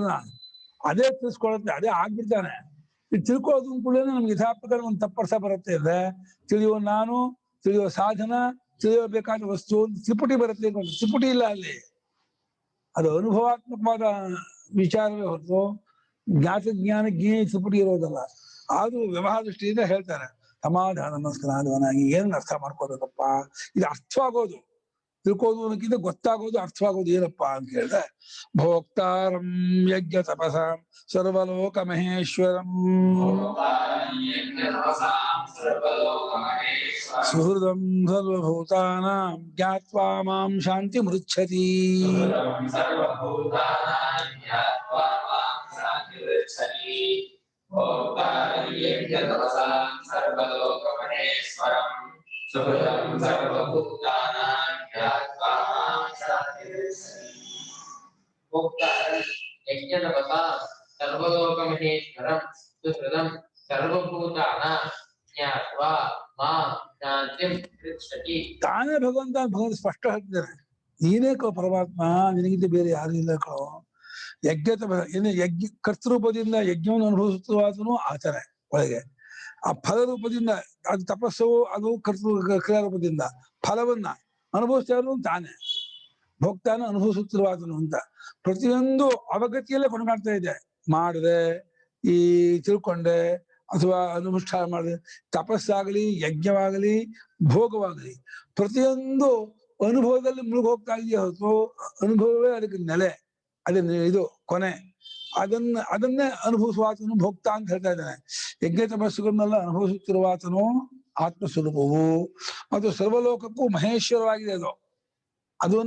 ಅದೇ ತಿಳಿಸ್ಕೊಳತ್ತೆ, ಅದೇ ಆಗ್ಬಿಡ್ತಾನೆ. ಇದು ತಿಳ್ಕೊಳ್ಳೋದು ಕೂಡ ನಮ್ಗೆ ಯಥಾಪ್ರಕಾರ ಒಂದು ತಪ್ಪರ್ಸ ಬರುತ್ತೆ. ಅಂದ್ರೆ ತಿಳಿಯುವ ನಾನು, ತಿಳಿಯುವ ಸಾಧನ, ತಿಳಿಯಬೇಕಾದ ವಸ್ತು ತ್ರಿಪುಟಿ ಬರುತ್ತೆ. ತ್ರಿಪುಟಿ ಇಲ್ಲ ಅಲ್ಲಿ, ಅದು ಅನುಭವಾತ್ಮಕವಾದ ವಿಚಾರವೇ ಹೊರತು ಜ್ಞಾನ ತ್ರಿಪುಟಿ ಇರೋದಲ್ಲ. ಅದು ವ್ಯವಹಾರ ದೃಷ್ಟಿಯಿಂದ ಹೇಳ್ತಾರೆ. ಸಮಾಧಾನ ನಮಸ್ಕಾರನಾಗಿ ಏನ್ ಅರ್ಥ ಮಾಡ್ಕೋಬೇಕಪ್ಪ, ಇದು ಅರ್ಥವಾಗೋದು, ತಿಳ್ಕೋದು ಅನ್ನೋಕ್ಕಿಂತ ಗೊತ್ತಾಗೋದು, ಅರ್ಥವಾಗೋದು ಏನಪ್ಪ ಅಂತ ಹೇಳಿದ್ರೆ, ಭೋಕ್ತಾರಂ ಯಜ್ಞ ತಪಸ ಸರ್ವಲೋಕ ಮಹೇಶ್ವರಂ ಸುಹೃದಂ ಸರ್ವಭೂತಾನಾಂ ಜ್ಞಾತ್ವಾ ಮಾಂ ಶಾಂತಿ ಮೃಚ್ಛತಿ. ತಾನೇ ಭಗವಂತ ಸ್ಪಷ್ಟ ಹೇಳ್ತಿದ್ದಾನೆ, ನೀನೇ ಕೋ ಪರಮಾತ್ಮ, ನಿನಗಿಂತ ಬೇರೆ ಯಾರು ಇಲ್ಲ ಕೋ. ಯಜ್ಞ ಕರ್ತೃರೂಪದಿಂದ ಯಜ್ಞವನ್ನು ಅನುಭವಿಸುತ್ತವಾದನು ಆಚರಣೆ ಒಳಗೆ, ಆ ಫಲ ರೂಪದಿಂದ ಅದು ತಪಸ್ಸು, ಅದು ಕ್ರಿಯಾರೂಪದಿಂದ ಫಲವನ್ನ ಅನುಭವಿಸ್ತಾ ಇರೋದು ತಾನೇ. ಭೋಕ್ತಾನ ಅನುಭವಿಸುತ್ತಿರುವಾದನು ಅಂತ ಪ್ರತಿಯೊಂದು ಅವಗತಿಯಲ್ಲೇ ಕೊಂಡಾಡ್ತಾ ಇದೆ. ಮಾಡಿದೆ, ಈ ತಿಳ್ಕೊಂಡೆ ಅಥವಾ ಅನುಷ್ಠಾನ ಮಾಡಿದೆ, ತಪಸ್ಸಾಗಲಿ, ಯಜ್ಞವಾಗಲಿ, ಭೋಗವಾಗಲಿ ಪ್ರತಿಯೊಂದು ಅನುಭವದಲ್ಲಿ ಮುಳುಗಿ ಹೋಗ್ತಾ ಇದೆಯೇ ಹೊರತು ಅನುಭವವೇ ಅದಕ್ಕೆ ನೆಲೆ, ಅದೇ ಇದು ಕೊನೆ. ಅದನ್ನೇ ಅನುಭವಿಸುವಾತನು ಭೋಕ್ತ ಅಂತ ಹೇಳ್ತಾ ಇದ್ದಾನೆ. ಯಜ್ಞ ತಪಸ್ಸುಗಳನ್ನೆಲ್ಲ ಅನುಭವಿಸುತ್ತಿರುವಾತನು ಆತ್ಮಸ್ವರೂಪವು ಮತ್ತು ಸರ್ವಲೋಕಕ್ಕೂ ಮಹೇಶ್ವರವಾಗಿದೆ. ಅದು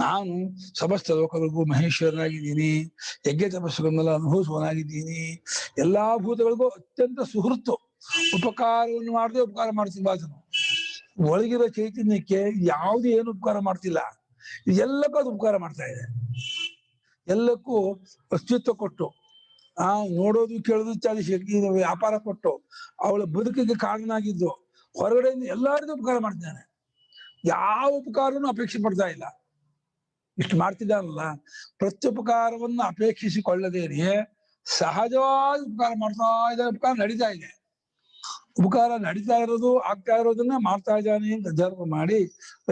ನಾನು ಸಮಸ್ತ ಲೋಕಗಳಿಗೂ ಮಹೇಶ್ವರನಾಗಿದ್ದೀನಿ, ಯಜ್ಞ ತಪಸ್ಸುಗಳನ್ನೆಲ್ಲ ಅನುಭವಿಸುವನಾಗಿದ್ದೀನಿ. ಎಲ್ಲಾ ಭೂತಗಳಿಗೂ ಅತ್ಯಂತ ಸುಹೃತ್ತು, ಉಪಕಾರವನ್ನು ಮಾಡದೆ ಉಪಕಾರ ಮಾಡ್ತಿಲ್ಲ ಆತನು. ಒಳಗಿರೋ ಚೈತನ್ಯಕ್ಕೆ ಯಾವುದು ಏನು ಉಪಕಾರ ಮಾಡ್ತಿಲ್ಲ, ಎಲ್ಲಕ್ಕೂ ಅದು ಉಪಕಾರ ಮಾಡ್ತಾ ಇದೆ. ಎಲ್ಲಕ್ಕೂ ಅಸ್ತಿತ್ವ ಕೊಟ್ಟು, ನೋಡೋದು ಕೇಳೋದು ಇತ್ಯಾದಿ ಶಕ್ತಿ ವ್ಯಾಪಾರ ಕೊಟ್ಟು ಅವಳ ಬದುಕಿಗೆ ಕಾರಣನಾಗಿದ್ದು ಹೊರಗಡೆಯಿಂದ ಎಲ್ಲರಿಗೂ ಉಪಕಾರ ಮಾಡ್ತಾನೆ. ಯಾವ ಉಪಕಾರನೂ ಅಪೇಕ್ಷೆ ಪಡ್ತಾ ಇಲ್ಲ. ಇಷ್ಟು ಮಾಡ್ತಿದ್ದಾನಲ್ಲ, ಪ್ರತ್ಯುಪಕಾರವನ್ನು ಅಪೇಕ್ಷಿಸಿಕೊಳ್ಳದೇನೆ ಸಹಜವಾಗಿ ಉಪಕಾರ ಮಾಡ್ತಾ ಇದ್ದಾರೆ. ಉಪಕಾರ ನಡೀತಾ ಇದೆ, ಉಪಕಾರ ನಡೀತಾ ಇರೋದು, ಆಗ್ತಾ ಇರೋದನ್ನ ಮಾಡ್ತಾ ಇದ್ದಾನೆ ಅಂತ ಧರ್ಮ ಮಾಡಿ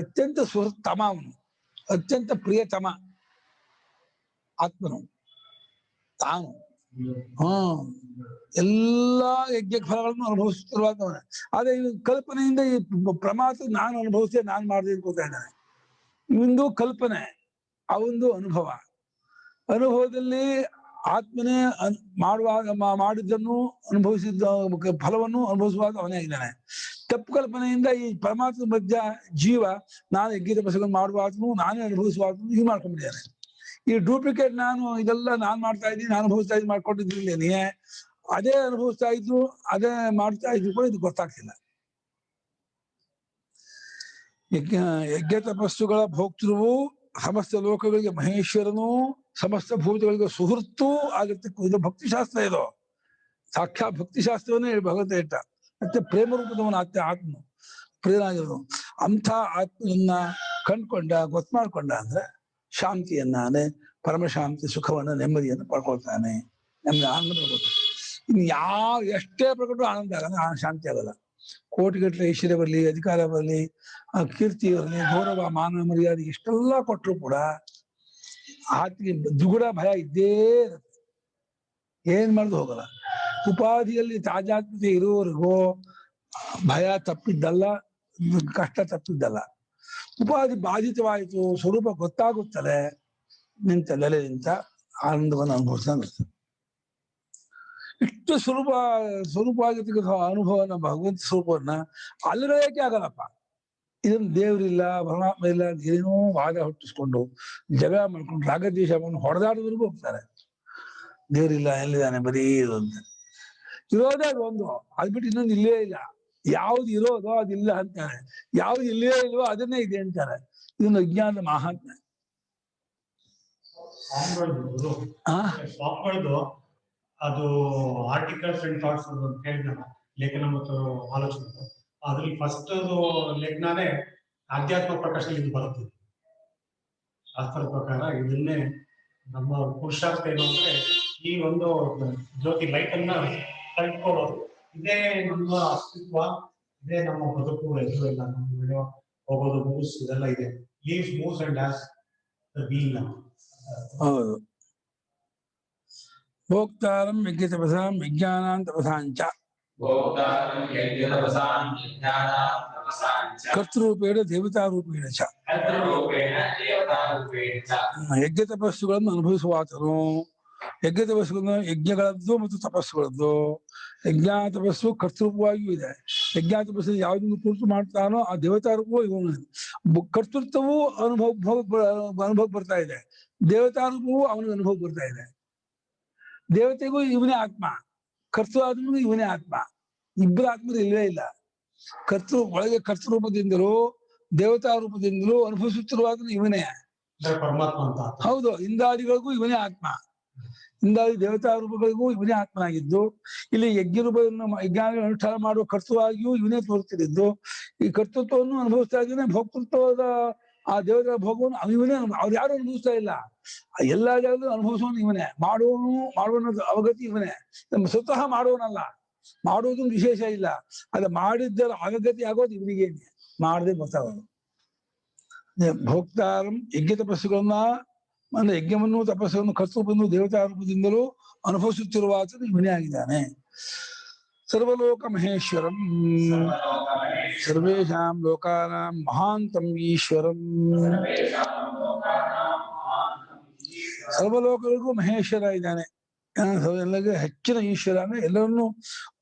ಅತ್ಯಂತ ಸುಹೃತ್ತಮ, ಅವನು ಅತ್ಯಂತ ಪ್ರಿಯತಮ ಆತ್ಮನು ತಾನು. ಎಲ್ಲಾ ಯಜ್ಞ ಫಲಗಳನ್ನು ಅನುಭವಿಸುತ್ತಿರುವಾಗವನೇ. ಆದ್ರೆ ಈ ಕಲ್ಪನೆಯಿಂದ ಈ ಪ್ರಮಾದ ನಾನು ಅನುಭವಿಸಿದೆ, ನಾನು ಮಾಡಿದೆ ಅನ್ಕೋತಾ ಇದ್ದಾನೆ. ಇವಂದು ಕಲ್ಪನೆ, ಅವಂದು ಅನುಭವ. ಅನುಭವದಲ್ಲಿ ಆತ್ಮನೇ ಮಾಡಿದ್ದನ್ನು ಅನುಭವಿಸಿದ್ದ ಫಲವನ್ನು ಅನುಭವಿಸುವಾಗ ಅವನೇ ಆಗಿದ್ದಾನೆ. ತಪ್ಪು ಕಲ್ಪನೆಯಿಂದ ಈ ಪರಮಾತ್ಮ ಮಧ್ಯ ಜೀವ ನಾನು ಯಜ್ಞ ತಪಸ್ಸುಗಳನ್ನು ಮಾಡುವಾತ್ಮನು, ನಾನೇ ಅನುಭವಿಸುವಾತ್ಮನು ಹೀಗೆ ಮಾಡ್ಕೊಂಡಿದ್ದಾನೆ. ಈ ಡೂಪ್ಲಿಕೇಟ್ ನಾನು ಇದೆಲ್ಲ ನಾನ್ ಮಾಡ್ತಾ ಇದ್ದೀನಿ, ನಾನು ಅನುಭವಿಸ್ತಾ ಇದ್ದೀನಿ ಮಾಡ್ಕೊಂಡಿದ್ದೀನಿ, ಅದೇ ಅನುಭವಿಸ್ತಾ ಇದ್ರು, ಅದೇ ಮಾಡ್ತಾ ಇದ್ರು ಕೂಡ ಇದು ಗೊತ್ತಾಗ್ತಿಲ್ಲ. ಯಜ್ಞ ತಪಸ್ಸುಗಳ ಭೋಕ್ತೃವು ಸಮಸ್ತ ಲೋಕಗಳಿಗೆ ಮಹೇಶ್ವರನು, ಸಮಸ್ತ ಭೂತಗಳಿಗೆ ಸುಹೃತ್ತೂ ಆಗುತ್ತೆ. ಇದು ಭಕ್ತಿಶಾಸ್ತ್ರ. ಇದು ಸಾಕ್ಷಾತ್ ಭಕ್ತಿಶಾಸ್ತ್ರವನ್ನೇ ಭಗವಂತ ಇಟ್ಟ. ಮತ್ತೆ ಪ್ರೇಮ ರೂಪದವನ ಆತ್ಮ ಪ್ರಿಯನಾಗಿರೋನು. ಅಂಥ ಆತ್ಮನನ್ನ ಕಂಡ್ಕೊಂಡ, ಗೊತ್ತು ಮಾಡ್ಕೊಂಡ ಅಂದ್ರೆ ಶಾಂತಿಯನ್ನ, ಪರಮಶಾಂತಿ, ಸುಖವನ್ನ, ನೆಮ್ಮದಿಯನ್ನು ಪಡ್ಕೊಳ್ತಾನೆ. ನಮ್ಗೆ ಆನಂದ ಗೊತ್ತು. ಇನ್ನು ಎಷ್ಟೇ ಪ್ರಕಟ ಆನಂದ ಆಗಲ್ಲ, ಶಾಂತಿ ಆಗಲ್ಲ. ಕೋಟಿಗಟ್ಟಲೆ ಐಶ್ವರ್ಯ ಬರಲಿ, ಅಧಿಕಾರ ಬರಲಿ, ಕೀರ್ತಿ ಬರಲಿ, ಗೌರವ, ಮಾನ, ಮರ್ಯಾದೆ ಇಷ್ಟೆಲ್ಲ ಕೊಟ್ಟರು ಕೂಡ ಆತ್ಮಿಗೆ ದುಗುಡ ಭಯ ಇದ್ದೇ ಇರುತ್ತೆ. ಏನ್ ಮಾಡಿದ್ರು ಹೋಗಲ್ಲ. ಉಪಾಧಿಯಲ್ಲಿ ತಾಜಾತ್ಮತೆ ಇರುವವರೆಗೂ ಭಯ ತಪ್ಪಿದ್ದಲ್ಲ, ಕಷ್ಟ ತಪ್ಪಿದ್ದಲ್ಲ. ಉಪಾಧಿ ಬಾಧಿತವಾಯಿತು, ಸ್ವರೂಪ ಗೊತ್ತಾಗುತ್ತದೆ, ನಿಂತ ನೆಲೆ ನಿಂತ ಆನಂದವನ್ನು ಅನುಭವಿಸ್ತಾ. ಇಷ್ಟು ಸ್ವರೂಪವಾಗಿರ್ತಕ್ಕಂಥ ಅನುಭವನ, ಭಗವಂತ ಸ್ವರೂಪವನ್ನ ಅಲ್ಲಿರೋಕೆ ಆಗಲ್ಲಪ್ಪ. ಇದನ್ನು ದೇವರಿಲ್ಲ, ಪರಮಾತ್ಮ ಇಲ್ಲ, ಏನೋ ವಾದ ಹುಟ್ಟಿಸ್ಕೊಂಡು ಜಗಳ ಮಾಡ್ಕೊಂಡು ರಾಗದ್ವೇಷ ಮಾಡ್ಕೊಂಡು ಹೊಡೆದಾಡೋದ್ರಿಗೂ ಹೋಗ್ತಾರೆ. ದೇವರಿಲ್ಲ, ಎಲ್ಲಿದ್ದಾನೆ, ಬರೀ ಇದು ಅಂತ. ಇರೋದೇ ಒಂದು, ಅದ್ಬಿಟ್ಟು ಇನ್ನೊಂದು ಇಲ್ಲೇ ಇಲ್ಲ. ಯಾವ್ದು ಇರೋದೋ ಅದಿಲ್ಲ ಅಂತಾರೆ, ಯಾವ್ದು ಇಲ್ಲೇ ಇಲ್ವೋ ಅದನ್ನೇ ಇದೆ ಅಂತಾರೆ. ಇದೊಂದು ಅಜ್ಞಾನದ ಮಹಾತ್ಮ. ಅದು ಆರ್ಟಿಕಲ್ಸ್ ಅಂಡ್ ಥಾಟ್ಸ್ ಅಂತ ಹೇಳಿದ್ನಲ್ಲ, ಲೇಖನ ಮತ್ತು ಆಲೋಚನೆ, ಅದ್ರಲ್ಲಿ ಫಸ್ಟ್ ಲೇಖನೇ ಆಧ್ಯಾತ್ಮ ಪ್ರಕಾಶದಲ್ಲಿ ಬರುತ್ತದೆ. ಶಾಸ್ತ್ರದ ಪ್ರಕಾರ ಇದನ್ನೇ ನಮ್ಮ ಪುರುಷಾರ್ಥ ಏನು ಅಂದ್ರೆ, ಈ ಒಂದು ಜ್ಯೋತಿ ಲೈಟ್ ಅನ್ನ ಕಳ್ಕೊಳ್ಳೋದು. ಇದೇ ನಮ್ಮ ಅಸ್ತಿತ್ವ, ಇದೇ ನಮ್ಮ ಬದುಕು. ಎದುರು ಇಲ್ಲ, ನಮ್ಮ ಹೋಗೋದು, ಮೂವ್ಸ್ ಇದೆಲ್ಲ ಇದೆ. Leaves, moves and as the being. ಹೌದು. ಭೋಕ್ತಾರಂ ಯಜ್ಞ ತಪಸಾಂ ವಿಜ್ಞಾನಾಂ ತಪಸಾಂಚ ಕರ್ತೃರೂಪೇಣ ದೇವತಾರೂಪೇಣ ಚ. ಯಜ್ಞ ತಪಸ್ಸುಗಳನ್ನು ಅನುಭವಿಸುವಾತನು. ಯಜ್ಞ ತಪಸ್ಸುಗಳನ್ನು ಯಜ್ಞಗಳದ್ದು ಮತ್ತು ತಪಸ್ಸುಗಳದ್ದು. ಯಜ್ಞ ತಪಸ್ಸು ಕರ್ತೃರೂಪವಾಗಿಯೂ ಇದೆ. ಯಜ್ಞ ತಪಸ್ಸು ಯಾವುದನ್ನು ಕುರಿತು ಮಾಡ್ತಾನೋ ಆ ದೇವತಾರೂಪವೂ ಇವನು. ಕರ್ತೃತ್ವವೂ ಅನುಭವ ಬರ್ತಾ ಇದೆ, ದೇವತಾರೂಪವೂ ಅವನಿಗೆ ಅನುಭವ ಬರ್ತಾ ಇದೆ. ದೇವತೆಗೂ ಇವನೇ ಆತ್ಮ, ಕರ್ತೃ ಆತ್ಮನಿಗೂ ಇವನೇ ಆತ್ಮ. ಇಬ್ಬರ ಆತ್ಮರು ಇಲ್ಲವೇ ಇಲ್ಲ. ಒಳಗೆ ಕರ್ತೃರೂಪದಿಂದಲೂ ದೇವತಾ ರೂಪದಿಂದಲೂ ಅನುಭವಿಸುತ್ತಿರುವಾದ ಇವನೇ ಪರಮಾತ್ಮ ಅಂತ. ಹೌದು, ಇಂದಾದಿಗಳಿಗೂ ಇವನೇ ಆತ್ಮ, ಇಂದಾದಿ ದೇವತಾ ರೂಪಗಳಿಗೂ ಇವನೇ ಆತ್ಮನಾಗಿದ್ದು, ಇಲ್ಲಿ ಯಜ್ಞ ರೂಪವನ್ನು ಯಜ್ಞಾನ ಅನುಷ್ಠಾನ ಮಾಡುವ ಕರ್ತೃವಾಗಿಯೂ ಇವನೇ ತೋರುತ್ತಿದ್ದು, ಈ ಕರ್ತೃತ್ವವನ್ನು ಅನುಭವಿಸ್ತಾ ಇದ್ದಾನೆ. ಭೋಕ್ತೃತ್ವದ ಆ ದೇವತಾ ಭೋಗವನ್ನು ಇವನೇ, ಅವ್ರು ಯಾರು ಅನುಭವಿಸ್ತಾ ಇಲ್ಲ. ಎಲ್ಲಾ ಜಾಗದಲ್ಲೂ ಅನುಭವಿಸೋನು ಇವನೇ. ಮಾಡುವನ ಅವಗತಿ ಇವನೇ. ನಮ್ಮ ಸ್ವತಃ ಮಾಡುವನಲ್ಲ, ಮಾಡುವುದೊಂದು ವಿಶೇಷ ಇಲ್ಲ. ಅದು ಮಾಡಿದ್ದರ ಅವಗತಿ ಆಗೋದು ಇವನಿಗೇನೆ, ಮಾಡದೆ ಗೊತ್ತಾಗೋದು. ಭೋಕ್ತಾರಂ ಯಜ್ಞ ತಪಸ್ಸುಗಳನ್ನ ಅಂದ್ರೆ ಯಜ್ಞವನ್ನು ತಪಸ್ಸನ್ನು ಕರ್ತೃಪನ್ನು ದೇವತಾ ರೂಪದಿಂದಲೂ ಅನುಭವಿಸುತ್ತಿರುವ ಆತನು ಇವನೇ ಆಗಿದ್ದಾನೆ. ಸರ್ವಲೋಕ ಮಹೇಶ್ವರಂ ಸರ್ವೇಷಾಂ ಲೋಕಾನಾಂ ಮಹಾಂತಂ ಈಶ್ವರಂ. ಸರ್ವಲೋಕಗಳಿಗೂ ಮಹೇಶ್ವರ ಇದ್ದಾನೆ. ಎಲ್ಲರಿಗೂ ಹೆಚ್ಚಿನ ಈಶ್ವರ ಅಂದ್ರೆ ಎಲ್ಲರನ್ನು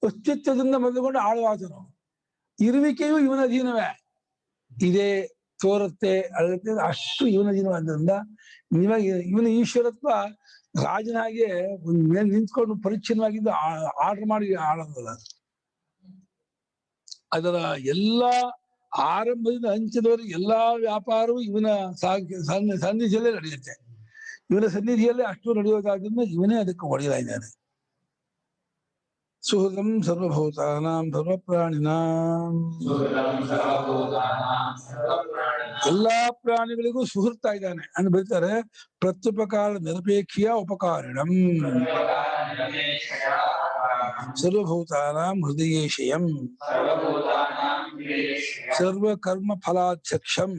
ಅಸ್ತಿತ್ವದಿಂದ ಮೊದಲುಕೊಂಡು ಆಳುವಾತನು. ಇರುವಿಕೆಯು ಇವನ ಅಧೀನವೇ. ಇದೇ ತೋರುತ್ತೆ, ಅಳತೆ, ಅಷ್ಟು ಇವನ ಅಧೀನವಾದ್ದರಿಂದ ಇವನ ಈಶ್ವರತ್ವ ರಾಜನಾಗೆ ಒಂದ್ ಮೇಲೆ ನಿಂತ್ಕೊಂಡು ಪರಿಚ್ಛಿನ್ನವಾಗಿದ್ದು ಆರ್ಡರ್ ಮಾಡಿ ಆಳೋದಲ್ಲ. ಅದರ ಎಲ್ಲಾ ಆರಂಭದಿಂದ ಅಂತ್ಯದವರೆಗೆ ಎಲ್ಲಾ ವ್ಯಾಪಾರವು ಇವನ ಸನ್ನಿಧಿಯಲ್ಲೇ ನಡೆಯುತ್ತೆ. ಇವನ ಸನ್ನಿಧಿಯಲ್ಲೇ ಅಷ್ಟು ನಡೆಯೋದಾದ್ರಿಂದ ಇವನೇ ಅದಕ್ಕೆ ಒಡೆಯಲಾಗಿದ್ದಾನೆ. ಸುಹೃದಂ ಸರ್ವಭೂತಾನಾಂ ಸರ್ವಪ್ರಾಣಿನಾಂ. ಎಲ್ಲಾ ಪ್ರಾಣಿಗಳಿಗೂ ಸುಹೃತ್ತ ಇದ್ದಾನೆ ಅಂತ ಬರೀತಾರೆ. ಪ್ರತ್ಯುಪಕಾರ ನಿರಪೇಕ್ಷಿಯ ಉಪಕಾರಿಣಂ ಸರ್ವಭೂತಾನಾಂ ಹೃದಯೇಶಯಂ ಸರ್ವಕರ್ಮ ಫಲಾಧ್ಯಕ್ಷಂ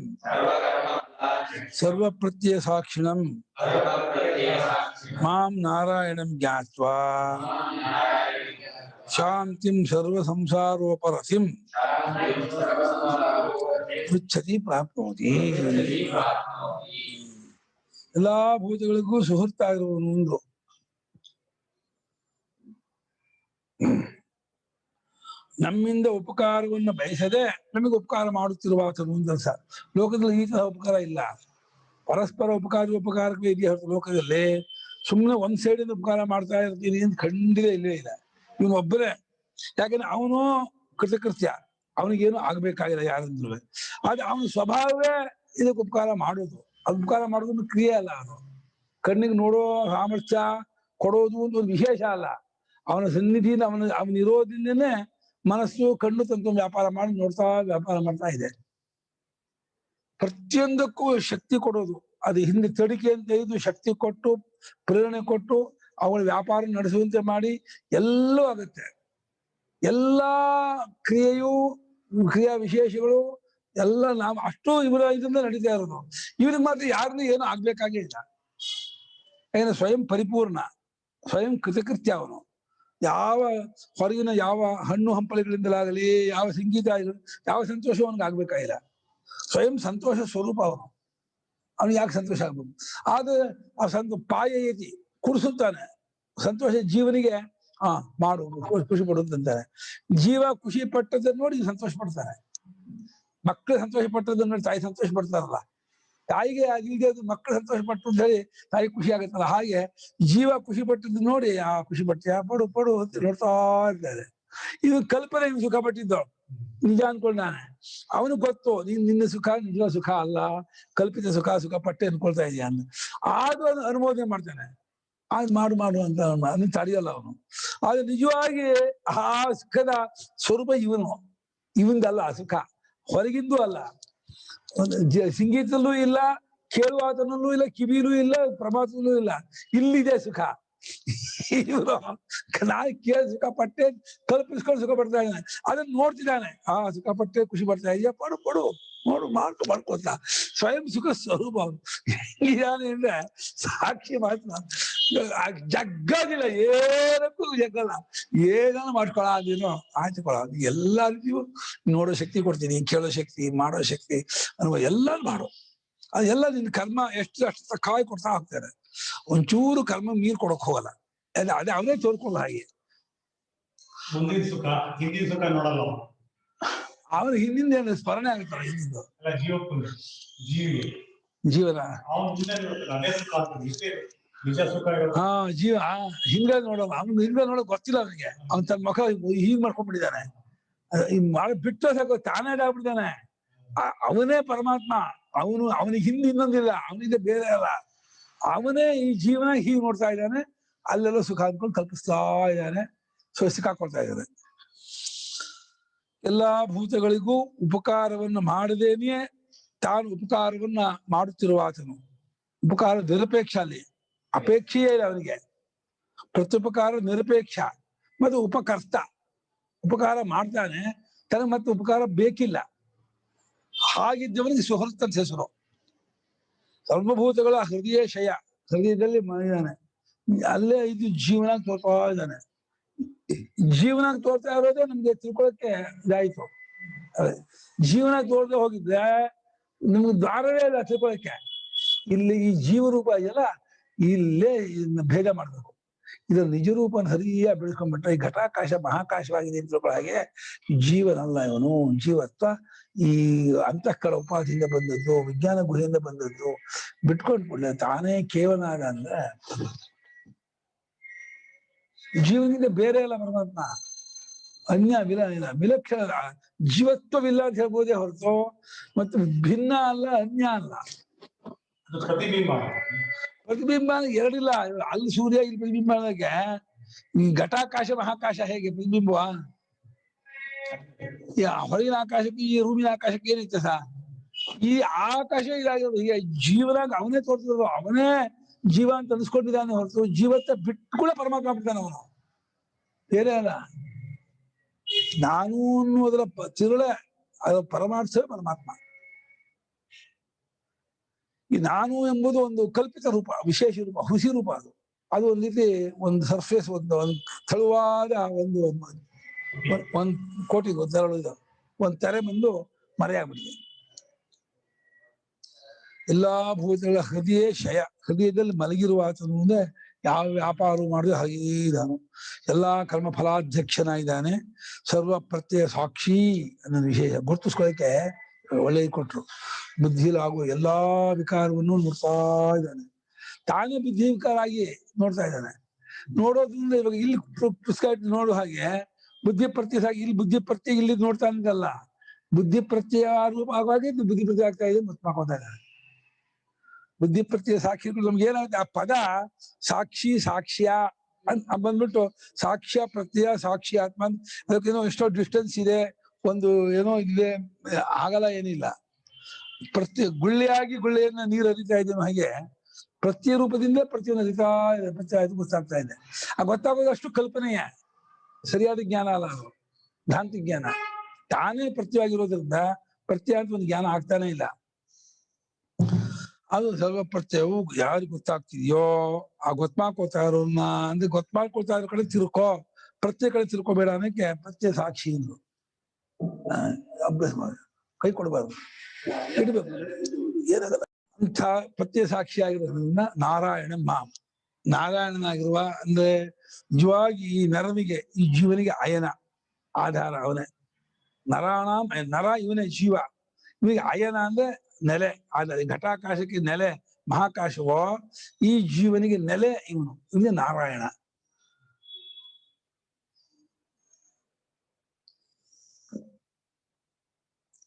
ಸರ್ವಪ್ರತ್ಯಯ ಸಾಕ್ಷಿಣಂ ಮಾಂ ನಾರಾಯಣಂ ಜ್ಞಾತ್ವಾ ಶಾಂತಿಂ ಸರ್ವ ಸಂಸಾರೋಪರತಿಂ ಪೃಚ್ಛತಿ ಪ್ರಾಪ್ನೋತಿ. ಎಲ್ಲಾ ಭೂತಗಳಿಗೂ ಸುಹೃತ್ತ ಆಗಿರುವನು ಒಂದು. ನಮ್ಮಿಂದ ಉಪಕಾರವನ್ನು ಬಯಸದೆ ನಮಗೆ ಉಪಕಾರ ಮಾಡುತ್ತಿರುವಾತನು ಒಂದು ಸ. ಲೋಕದಲ್ಲಿ ಈ ತರ ಉಪಕಾರ ಇಲ್ಲ. ಪರಸ್ಪರ ಉಪಕಾರಕ್ಕೆ ಇದೆಯಾ ಹೊರತು ಲೋಕದಲ್ಲಿ ಸುಮ್ಮನೆ ಒಂದ್ ಸೈಡಿಂದ ಉಪಕಾರ ಮಾಡ್ತಾ ಇರ್ತೀನಿ ಅಂತ ಖಂಡಿತ ಇಲ್ಲವೇ ಇಲ್ಲ. ಇವನು ಒಬ್ಬರೇ. ಯಾಕಂದ್ರೆ ಅವನು ಕೃತಕೃತ್ಯ, ಅವನಿಗೇನು ಆಗ್ಬೇಕಾಗಿಲ್ಲ ಯಾರಂದ್ರೂ. ಆದ್ರೆ ಅವನ ಸ್ವಭಾವವೇ ಇದಕ್ಕೆ ಉಪಕಾರ ಮಾಡೋದು. ಅದು ಉಪಕಾರ ಮಾಡೋದೊಂದು ಕ್ರಿಯೆ ಅಲ್ಲ, ಅದು ಕಣ್ಣಿಗೆ ನೋಡೋ ಸಾಮರ್ಥ್ಯ ಕೊಡೋದು ಒಂದು ವಿಶೇಷ ಅಲ್ಲ. ಅವನ ಸನ್ನಿಧಿಯಿಂದ ಅವನ ಇರೋದ್ರಿಂದನೇ ಮನಸ್ಸು ಕಣ್ಣು ತಂತು ವ್ಯಾಪಾರ ಮಾಡಿ ವ್ಯಾಪಾರ ಮಾಡ್ತಾ ಇದೆ. ಪ್ರತಿಯೊಂದಕ್ಕೂ ಶಕ್ತಿ ಕೊಡೋದು, ಅದು ಹಿಂದೆ ತಡಿಕೆ ಅಂತ ಇದು ಶಕ್ತಿ ಕೊಟ್ಟು ಪ್ರೇರಣೆ ಕೊಟ್ಟು ಅವಳ ವ್ಯಾಪಾರ ನಡೆಸುವಂತೆ ಮಾಡಿ ಎಲ್ಲವೂ ಆಗುತ್ತೆ. ಎಲ್ಲಾ ಕ್ರಿಯಾ ವಿಶೇಷಗಳು ಎಲ್ಲ ನಾವು ಅಷ್ಟು ಇವರ ಇದರಿಂದ ನಡೀತಾ ಇರೋದು. ಇವ್ರಿಗೆ ಮಾತ್ರ ಯಾರನ್ನೂ ಏನು ಆಗ್ಬೇಕಾಗೇ ಇಲ್ಲ. ಯಾಕಂದ್ರೆ ಸ್ವಯಂ ಪರಿಪೂರ್ಣ, ಸ್ವಯಂ ಕೃತಕೃತ್ಯ ಅವನು. ಯಾವ ಹೊರಗಿನ ಯಾವ ಹಣ್ಣು ಹಂಪಲುಗಳಿಂದಲಾಗಲಿ, ಯಾವ ಸಂಗೀತ ಯಾವ ಸಂತೋಷ ಅವನಿಗೆ ಆಗ್ಬೇಕಾಗಿಲ್ಲ. ಸ್ವಯಂ ಸಂತೋಷ ಸ್ವರೂಪ ಅವನು. ಅವನಿಗೆ ಯಾಕೆ ಸಂತೋಷ ಆಗ್ಬೇಕು? ಆದ್ರೆ ಆ ಪಾಯ ಐತಿ ಕುಡಿಸುತ್ತಾನೆ ಸಂತೋಷ ಜೀವನಿಗೆ. ಮಾಡು, ಖುಷಿ ಪಡುತ್ತಂತಾನೆ. ಜೀವ ಖುಷಿ ಪಟ್ಟದನ್ನ ನೋಡಿ ಸಂತೋಷ ಪಡ್ತಾನೆ. ಮಕ್ಕಳು ಸಂತೋಷ ಪಟ್ಟದನ್ನ ನೋಡಿ ತಾಯಿ ಸಂತೋಷ ಪಡ್ತಾರಲ್ಲ. ತಾಯಿಗೆ ಈಗ ಮಕ್ಕಳು ಸಂತೋಷ ಪಟ್ಟು ಅಂತ ಹೇಳಿ ತಾಯಿ ಖುಷಿ ಆಗುತ್ತಲ್ಲ, ಹಾಗೆ ಜೀವ ಖುಷಿ ಪಟ್ಟದ್ದು ನೋಡಿ ಖುಷಿ ಪಡ್ತೀಯ ಪಡು ಅಂತ ನೋಡ್ತಾ ಇರ್ತಾರೆ. ಇದು ಕಲ್ಪನೆ ಸುಖ ಪಟ್ಟಿದ್ದು ನಿಜ ಅನ್ಕೊಂಡಾನೆ. ಅವನು ಗೊತ್ತು ನಿನ್ನ ಸುಖ ನಿಜ ಸುಖ ಅಲ್ಲ, ಕಲ್ಪಿತ ಸುಖ ಪಟ್ಟೆ ಅನ್ಕೊಳ್ತಾ ಇದೆಯಾ ಅಂತ. ಆದ್ರೂ ಅದನ್ನು ಅನುಮೋದನೆ ಮಾಡ್ತಾನೆ. ಮಾಡು ಅಂತ ಅದನ್ನ ತಡೆಯಲ್ಲ ಅವನು. ಆದ್ರೆ ನಿಜವಾಗಿ ಆ ಸುಖದ ಸ್ವರೂಪ ಇವಂದಲ್ಲ. ಆ ಸುಖ ಹೊರಗಿಂದೂ ಅಲ್ಲ, ಸಂಗೀತದಲ್ಲೂ ಇಲ್ಲ, ಕೇಳುವಾತನಲ್ಲೂ ಇಲ್ಲ, ಕಿವಿಲೂ ಇಲ್ಲ, ಪ್ರಮಾದಲ್ಲೂ ಇಲ್ಲ. ಇಲ್ಲಿದೆ ಸುಖ. ಇವನು ನಾನು ಕೇಳಿ ಸುಖ ಪಟ್ಟೆ ಕಲ್ಪಿಸ್ಕೊಂಡು ಸುಖ ಪಡ್ತಾ ಇದ್ದಾನೆ. ಅದನ್ನ ನೋಡ್ತಿದ್ದಾನೆ. ಸುಖ ಪಟ್ಟೆ ಖುಷಿ ಪಡ್ತಾ ಇದೆಯಾ, ಪಡು ನೋಡು ಮಾಡ್ಕೋತ ಸ್ವಯಂ ಸುಖ ಸ್ವರೂಪ ಅವನು. ಹೆಂಗಿದ್ದಾನೆ ಅಂದ್ರೆ ಸಾಕ್ಷಿ ಮಾತ್ರ ಜಗ್ಗದಿಲ್ಲ, ಏನಕ್ಕೂ ಜಗ್ಗಲ್ಲ. ಏನಾನು ಮಾಡ್ಕೊಳ ಅದೇನೋ ಆಯ್ತುಕೊಳ. ಎಲ್ಲ ರೀತಿಯು ನೋಡೋ ಶಕ್ತಿ ಕೊಡ್ತೀನಿ, ಕೇಳೋ ಶಕ್ತಿ, ಮಾಡೋ ಶಕ್ತಿ ಅನ್ನುವ ಎಲ್ಲಾನು ಮಾಡು. ಅದೆಲ್ಲ ನಿನ್ ಕರ್ಮ ಅಷ್ಟು ಕಾಯಿ ಕೊಡ್ತಾ ಹೋಗ್ತಾರೆ. ಒಂಚೂರು ಕರ್ಮ ಮೀರ್ ಕೊಡಕ್ ಹೋಗಲ್ಲ. ಅದೇ ಅವನೇ ತೋರ್ಕೊಳ್ಳ. ಹಾಗೆ ಮುಂದಿನ ಸುಖ ಹಿಂದಿನ ಸುಖ ನೋಡಲ್ಲ ಅವನು. ಹಿಂದಿಂದ ಏನು ಸ್ಮರಣೆ ಆಗುತ್ತಲ್ಲ ಹಿಂದಿಂದು ಜೀವನ. ಜೀವ ಹಿಂದೆ ನೋಡಲ್ಲ. ಅವ್ನು ಹಿಂದೆ ನೋಡಕ್ ಗೊತ್ತಿಲ್ಲ ಅವನಿಗೆ. ಅವನ್ ತನ್ನ ಮುಖ ಹೀಗ್ ಮಾಡ್ಕೊಂಡ್ಬಿಟ್ಟಿದ್ದಾನೆ. ಬಿಟ್ಟು ಸಾಕು ತಾನೇ ಆಗ್ಬಿಟ್ಟಿದ್ದಾನೆ. ಅವನೇ ಪರಮಾತ್ಮ. ಅವನಿಗೆ ಹಿಂದೆ ಇನ್ನೊಂದಿಲ್ಲ, ಅವನಿಂದ ಬೇರೆ ಅಲ್ಲ. ಅವನೇ ಈ ಜೀವನ ಹೀಗೆ ನೋಡ್ತಾ ಇದ್ದಾನೆ. ಅಲ್ಲೆಲ್ಲ ಸುಖ ಅಂದ್ಕೊಂಡು ಕಲ್ಪಿಸ್ತಾ ಇದ್ದಾನೆ. ಸಿಕ್ಕಾಕೊಳ್ತಾ ಇದ್ದಾನೆ. ಎಲ್ಲಾ ಭೂತಗಳಿಗೂ ಉಪಕಾರವನ್ನು ಮಾಡದೇನೆಯೇ ತಾನು ಉಪಕಾರವನ್ನ ಮಾಡುತ್ತಿರುವ ಆತನು. ಉಪಕಾರ ನಿರಪೇಕ್ಷ, ಅಲ್ಲಿ ಅಪೇಕ್ಷೆಯೇ ಇಲ್ಲ ಅವನಿಗೆ. ಪ್ರತ್ಯುಪಕಾರ ನಿರಪೇಕ್ಷ ಮತ್ತು ಉಪಕರ್ತ. ಉಪಕಾರ ಮಾಡ್ತಾನೆ, ತನಗೆ ಮತ್ತೆ ಉಪಕಾರ ಬೇಕಿಲ್ಲ. ಹಾಗಿದ್ದವನಿಗೆ ಸುಹೃತ್ ಅಂತ ಹೆಸರು. ಸರ್ವಭೂತಗಳ ಹೃದಯ ಶಯ, ಹೃದಯದಲ್ಲಿ ಮಾಡಿದಾನೆ. ಅಲ್ಲೇ ಇದು ಜೀವನ ತೋರ್ತಾ ಇದ್ದಾನೆ. ಜೀವನ ತೋರ್ತಾ ಇರೋದೇ ನಮ್ಗೆ ತಿಳ್ಕೊಳಕ್ಕೆ ಇದಾಯ್ತು. ಜೀವನ ತೋರ್ದೆ ಹೋಗಿದ್ರೆ ನಮ್ಗೆ ದ್ವಾರವೇ ಇಲ್ಲ ತಿಳ್ಕೊಳಕ್ಕೆ. ಇಲ್ಲಿ ಈ ಜೀವರೂಪ ಇದೆಯಲ್ಲ, ಇಲ್ಲೇ ಭೇದ ಮಾಡ್ಬೇಕು. ಇದರ ನಿಜ ರೂಪನ ಹರಿಯ ಬೆಳೆಸ್ಕೊಂಡ್ಬಿಟ್ರೆ ಈ ಘಟಾಕಾಶ ಮಹಾಕಾಶವಾಗಿದೆ ಅಂತ ತಿಳ್ಕೊಳ್ಳೋ ಹಾಗೆ ಜೀವನಲ್ಲ ಇವನು. ಜೀವತ್ವ ಈ ಅಂತಃಕರ ಉಪಾಧಿಯಿಂದ ಬಂದದ್ದು, ವಿಜ್ಞಾನ ಗುಹೆಯಿಂದ ಬಂದದ್ದು. ಬಿಟ್ಕೊಂಡು ಕೊಡ್ಲ ತಾನೇ ಕೇವಲ ಆದ ಅಂದ್ರೆ ಜೀವನದಿಂದ ಬೇರೆ ಅಲ್ಲ ಪರಮಾತ್ಮ. ಅನ್ಯ ವಿಲಕ್ಷಣ ಜೀವತ್ವವಿಲ್ಲ ಅಂತ ಹೇಳ್ಬೋದೇ ಹೊರತು ಮತ್ತು ಭಿನ್ನ ಅಲ್ಲ, ಅನ್ಯ ಅಲ್ಲ. ಪ್ರತಿಬಿಂಬ ಎರಡಿಲ್ಲ. ಅಲ್ಲಿ ಸೂರ್ಯ, ಇಲ್ಲಿ ಪ್ರತಿಬಿಂಬ ಅನ್ನೋಕೆ ಈ ಘಟಾಕಾಶ ಮಹಾಕಾಶ ಹೇಗೆ ಪ್ರತಿಬಿಂಬ? ಹೊರಗಿನ ಆಕಾಶಕ್ಕೆ ಈ ರೂಮಿನ ಆಕಾಶಕ್ಕೆ ಏನ್ ವ್ಯತ್ಯಾಸ? ಈ ಆಕಾಶ ಇದಾಗಿರೋದು. ಈಗ ಜೀವನಾಗ ಅವನೇ ತೋರ್ತಿರೋದು, ಅವನೇ ಜೀವ ಅಂತ ಅನ್ಸ್ಕೊಂಡಿದ್ದಾನೆ ಹೊರತು ಜೀವತ್ತ ಬಿಟ್ಟು ಪರಮಾತ್ಮ ಬಿಡ್ತಾನೆ ಅವನು, ಬೇರೆ ಅಲ್ಲ. ನಾನು ಅನ್ನೋದರ ತಿರುಳೆ ಅದರ ಪರಮಾರ್ಥವೇ ಪರಮಾತ್ಮ. ಈ ನಾನು ಎಂಬುದು ಒಂದು ಕಲ್ಪಿತ ರೂಪ, ವಿಶೇಷ ರೂಪ, ಹುಸಿ ರೂಪ. ಅದು ಒಂದು ರೀತಿ ಒಂದು ಸರ್ಫೇಸ್, ಒಂದು ತೆಳುವಾದ ಒಂದು ಕೋಟಿ ಒಂದು ತೆರೆ ಬಂದು ಮರೆಯಾಗ್ಬಿಟ್ಟಿದೆ. ಎಲ್ಲಾ ಭೂತಗಳ ಹೃದಯ ಶಯ, ಹೃದಯದಲ್ಲಿ ಮಲಗಿರುವ ಆತನು ಮುಂದೆ ಯಾವ ವ್ಯಾಪಾರ ಮಾಡುದು ಹಾಗೇ ಇದ್ದಾನು. ಎಲ್ಲಾ ಕರ್ಮ ಫಲಾಧ್ಯಕ್ಷನಾಗಿದ್ದಾನೆ. ಸರ್ವ ಪ್ರತ್ಯಯ ಸಾಕ್ಷಿ ಅನ್ನೋದು ವಿಶೇಷ ಗುರುತಿಸ್ಕೊಳ್ಳಿಕ್ಕೆ ಒಳ್ಳೆಯ ಕೊಟ್ರು. ಬುದ್ಧಿಲಾಗುವ ಎಲ್ಲಾ ವಿಕಾರವನ್ನು ನೋಡ್ತಾ ಇದ್ದಾನೆ. ತಾನೇ ಬುದ್ಧಿ ವಿಕಾರ ಆಗಿ ನೋಡ್ತಾ ಇದ್ದಾನೆ. ನೋಡೋದ್ರಿಂದ ಇವಾಗ ಇಲ್ಲಿ ಪುಸ್ತಕ ನೋಡೋ ಹಾಗೆ ಬುದ್ಧಿ ಪ್ರತ್ಯಯ ಆಗಿ ಇಲ್ಲಿ ಬುದ್ಧಿ ಪ್ರತ್ಯಯ ಇಲ್ಲಿ ನೋಡ್ತಾ ಇದ್ದಲ್ಲ, ಬುದ್ಧಿ ಪ್ರತ್ಯಯ ರೂಪ ಆಗುವಾಗ ಬುದ್ಧಿ ಪ್ರತ್ಯಯ ಆಗ್ತಾ ಇದೆ, ಮುತ್ತು ಮಾಡ್ಕೊತಾ ಇದ್ದಾನೆ. ಬುದ್ಧಿ ಪ್ರತ್ಯಯ ಸಾಕ್ಷಿಗಳು ನಮ್ಗೆ ಏನಾಗುತ್ತೆ? ಆ ಪದ ಸಾಕ್ಷಿ, ಸಾಕ್ಷ್ಯ ಬಂದ್ಬಿಟ್ಟು ಸಾಕ್ಷ್ಯ ಪ್ರತ್ಯಯ ಸಾಕ್ಷಿ ಆತ್ಮ ಅದಕ್ಕೇನೋ ಎಷ್ಟೋ ಡಿಸ್ಟೆನ್ಸ್ ಇದೆ, ಒಂದು ಏನೋ ಇದೆ, ಆಗಲ್ಲ ಏನಿಲ್ಲ. ಗುಳ್ಳೆಯಾಗಿ ಗುಳ್ಳೆಯನ್ನ ನೀರು ಹರಿತಾ ಇದ್ದೇವೆ ಹಾಗೆ ಪ್ರತಿ ರೂಪದಿಂದ ಪ್ರತಿಯೊಂದು ಹರಿತಾ ಇದೆ, ಪ್ರತಿ ಗೊತ್ತಾಗ್ತಾ ಇದೆ. ಆ ಗೊತ್ತಾಗೋದಷ್ಟು ಕಲ್ಪನೆಯ ಸರಿಯಾದ ಜ್ಞಾನ ಅಲ್ಲ, ಅದು ಭ್ರಾಂತಿ ಜ್ಞಾನ. ತಾನೇ ಪ್ರತ್ಯವಾಗಿರೋದ್ರಿಂದ ಪ್ರತ್ಯಯ ಅಂತ ಒಂದು ಜ್ಞಾನ ಆಗ್ತಾನೆ ಇಲ್ಲ. ಅದು ಸರ್ವ ಪ್ರತ್ಯಯವು ಯಾರಿಗೆ ಗೊತ್ತಾಗ್ತಿದ್ಯೋ ಆ ಗೊತ್ತಾಕೋತಾ ಇರೋನ್ನ ಅಂದ್ರೆ ಗೊತ್ತಾಕೊಳ್ತಾ ಇರೋ ಕಡೆ ತಿರ್ಕೋ, ಪ್ರತ್ಯಯ ಕಡೆ ತಿರ್ಕೋಬೇಡ ಅನ್ನಕ್ಕೆ ಪ್ರತ್ಯಯ ಸಾಕ್ಷಿ ಎಂದು ಅಭ್ಯಾಸ ಮಾಡಿ ಕೈ ಕೊಡಬಾರ್ದು, ಇಡ್ಬೇಕು, ಏನಾಗಲ್ಲ ಅಂತ ಪ್ರತ್ಯಯ ಸಾಕ್ಷಿ ಆಗಿರೋದ್ರಿಂದ ನಾರಾಯಣ ಮಾಂ, ನಾರಾಯಣನಾಗಿರುವ ಅಂದ್ರೆ ನಿಜವಾಗಿ ಈ ನರನಿಗೆ ಈ ಜೀವನಿಗೆ ಅಯನ ಆಧಾರ ಅವನೇ. ನರಾಣಾಂ ನರ ಇವನೇ ಜೀವ, ಇವನಿಗೆ ಅಯನ ಅಂದ್ರೆ ನೆಲೆ. ಆದರೆ ಘಟಾಕಾಶಕ್ಕೆ ನೆಲೆ ಮಹಾಕಾಶವೋ, ಈ ಜೀವನಿಗೆ ನೆಲೆ ಇವನಿಗೆ ನಾರಾಯಣ.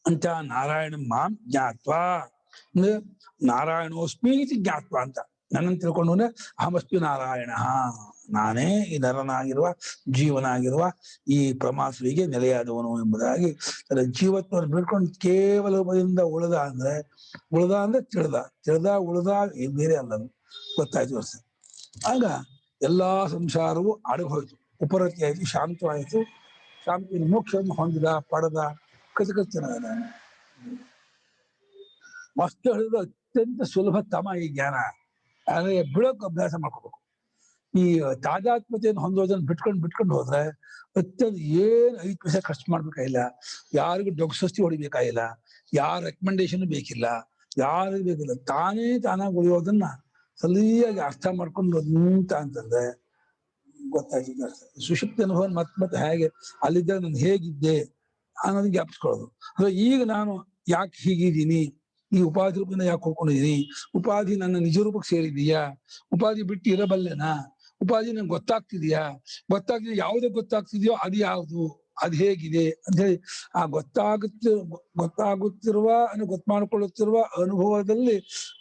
ಅಂತ ನಾರಾಯಣ ಮಾಂ ಜ್ಞಾತ್ವಾ ಅಂದ್ರೆ ನಾರಾಯಣೋಸ್ಮಿ ಇತಿ ಜ್ಞಾತ್ವಾ ಅಂತ ನನ್ನನ್ನು ತಿಳ್ಕೊಂಡು ಅಂದ್ರೆ ಅಹಮಸ್ಮಿ ನಾರಾಯಣ, ನಾನೇ ಈ ನರನಾಗಿರುವ ಜೀವನಾಗಿರುವ ಈ ಪ್ರಮಾಸುವಿಗೆ ನೆಲೆಯಾದವನು ಎಂಬುದಾಗಿ ಜೀವತ್ವವನ್ನು ಬಿಡ್ಕೊಂಡು ಕೇವಲ ರೂಪದಿಂದ ಉಳಿದ ಅಂದ್ರೆ ತಿಳಿದ ಉಳಿದ ಬೇರೆ ಅಲ್ಲ, ಗೊತ್ತಾಯ್ತು ವರ್ಷ. ಆಗ ಎಲ್ಲಾ ಸಂಸಾರವು ಅಡಗೋಯ್ತು, ಉಪರತಿ ಆಯ್ತು, ಶಾಂತವಾಯಿತು. ಶಾಂತಿ ಮೋಕ್ಷವನ್ನು ಹೊಂದಿದ ಪಡೆದ ಕಥಕಥನ ಮಸ್ತ್ ಹೇಳಿದ್ರೆ ಅತ್ಯಂತ ಸುಲಭ ತಮ ಈ ಜ್ಞಾನ. ಅಂದ್ರೆ ಬಿಡೋಕ್ ಅಭ್ಯಾಸ ಮಾಡ್ಕೋಬೇಕು. ಈ ತಾದಾತ್ಮತೆಯನ್ನು ಹೊಂದೋದನ್ನ ಬಿಟ್ಕೊಂಡು ಹೋದ್ರೆ ಅತ್ಯಂತ ಏನ್ 5 ಪೈಸೆ ಖರ್ಚು ಮಾಡ್ಬೇಕಾಗಿಲ್ಲ, ಯಾರಿಗೂ ಡೊಗ್ಸಸ್ತಿ ಹೊಡಿಬೇಕಾಗಿಲ್ಲ, ಯಾರ ರೆಕಮೆಂಡೇಶನ್ ಬೇಕಿಲ್ಲ, ಯಾರಿಗೂ ಬೇಕಿಲ್ಲ. ತಾನಾಗಿ ಉಳಿಯೋದನ್ನ ಸರಿಯಾಗಿ ಅರ್ಥ ಮಾಡ್ಕೊಂಡು ನಿಂತ ಅಂತಂದ್ರೆ ಗೊತ್ತಾಯ್ತು. ಸುಷುಪ್ತಿ ಅನುಭವ ಮತ್ತೆ ಹೇಗೆ ಅಲ್ಲಿದ್ದಾಗ ನಾನು ಹೇಗಿದ್ದೆ ಅನ್ನೋದನ್ನ ಜ್ಞಾಪಿಸ್ಕೊಳ್ಳೋದು. ಅಂದ್ರೆ ಈಗ ನಾನು ಯಾಕೆ ಹೀಗಿದ್ದೀನಿ, ಈ ಉಪಾಧಿ ರೂಪದಿಂದ ಯಾಕೆ ಹೋಗ್ಕೊಂಡಿದೀನಿ, ಉಪಾಧಿ ನನ್ನ ನಿಜ ರೂಪಕ್ಕೆ ಸೇರಿದೀಯಾ, ಉಪಾಧಿ ಬಿಟ್ಟು ಇರಬಲ್ಲೆನಾ, ಉಪಾಧಿ ನಂಗೆ ಗೊತ್ತಾಗ್ತಿದ್ಯಾ, ಯಾವುದೇ ಗೊತ್ತಾಗ್ತಿದ್ಯೋ ಅದು ಯಾವುದು, ಅದು ಹೇಗಿದೆ ಅಂತ ಹೇಳಿ ಆ ಗೊತ್ತಾಗುತ್ತಿರುವ ಗೊತ್ತು ಮಾಡ್ಕೊಳ್ಳುತ್ತಿರುವ ಅನುಭವದಲ್ಲಿ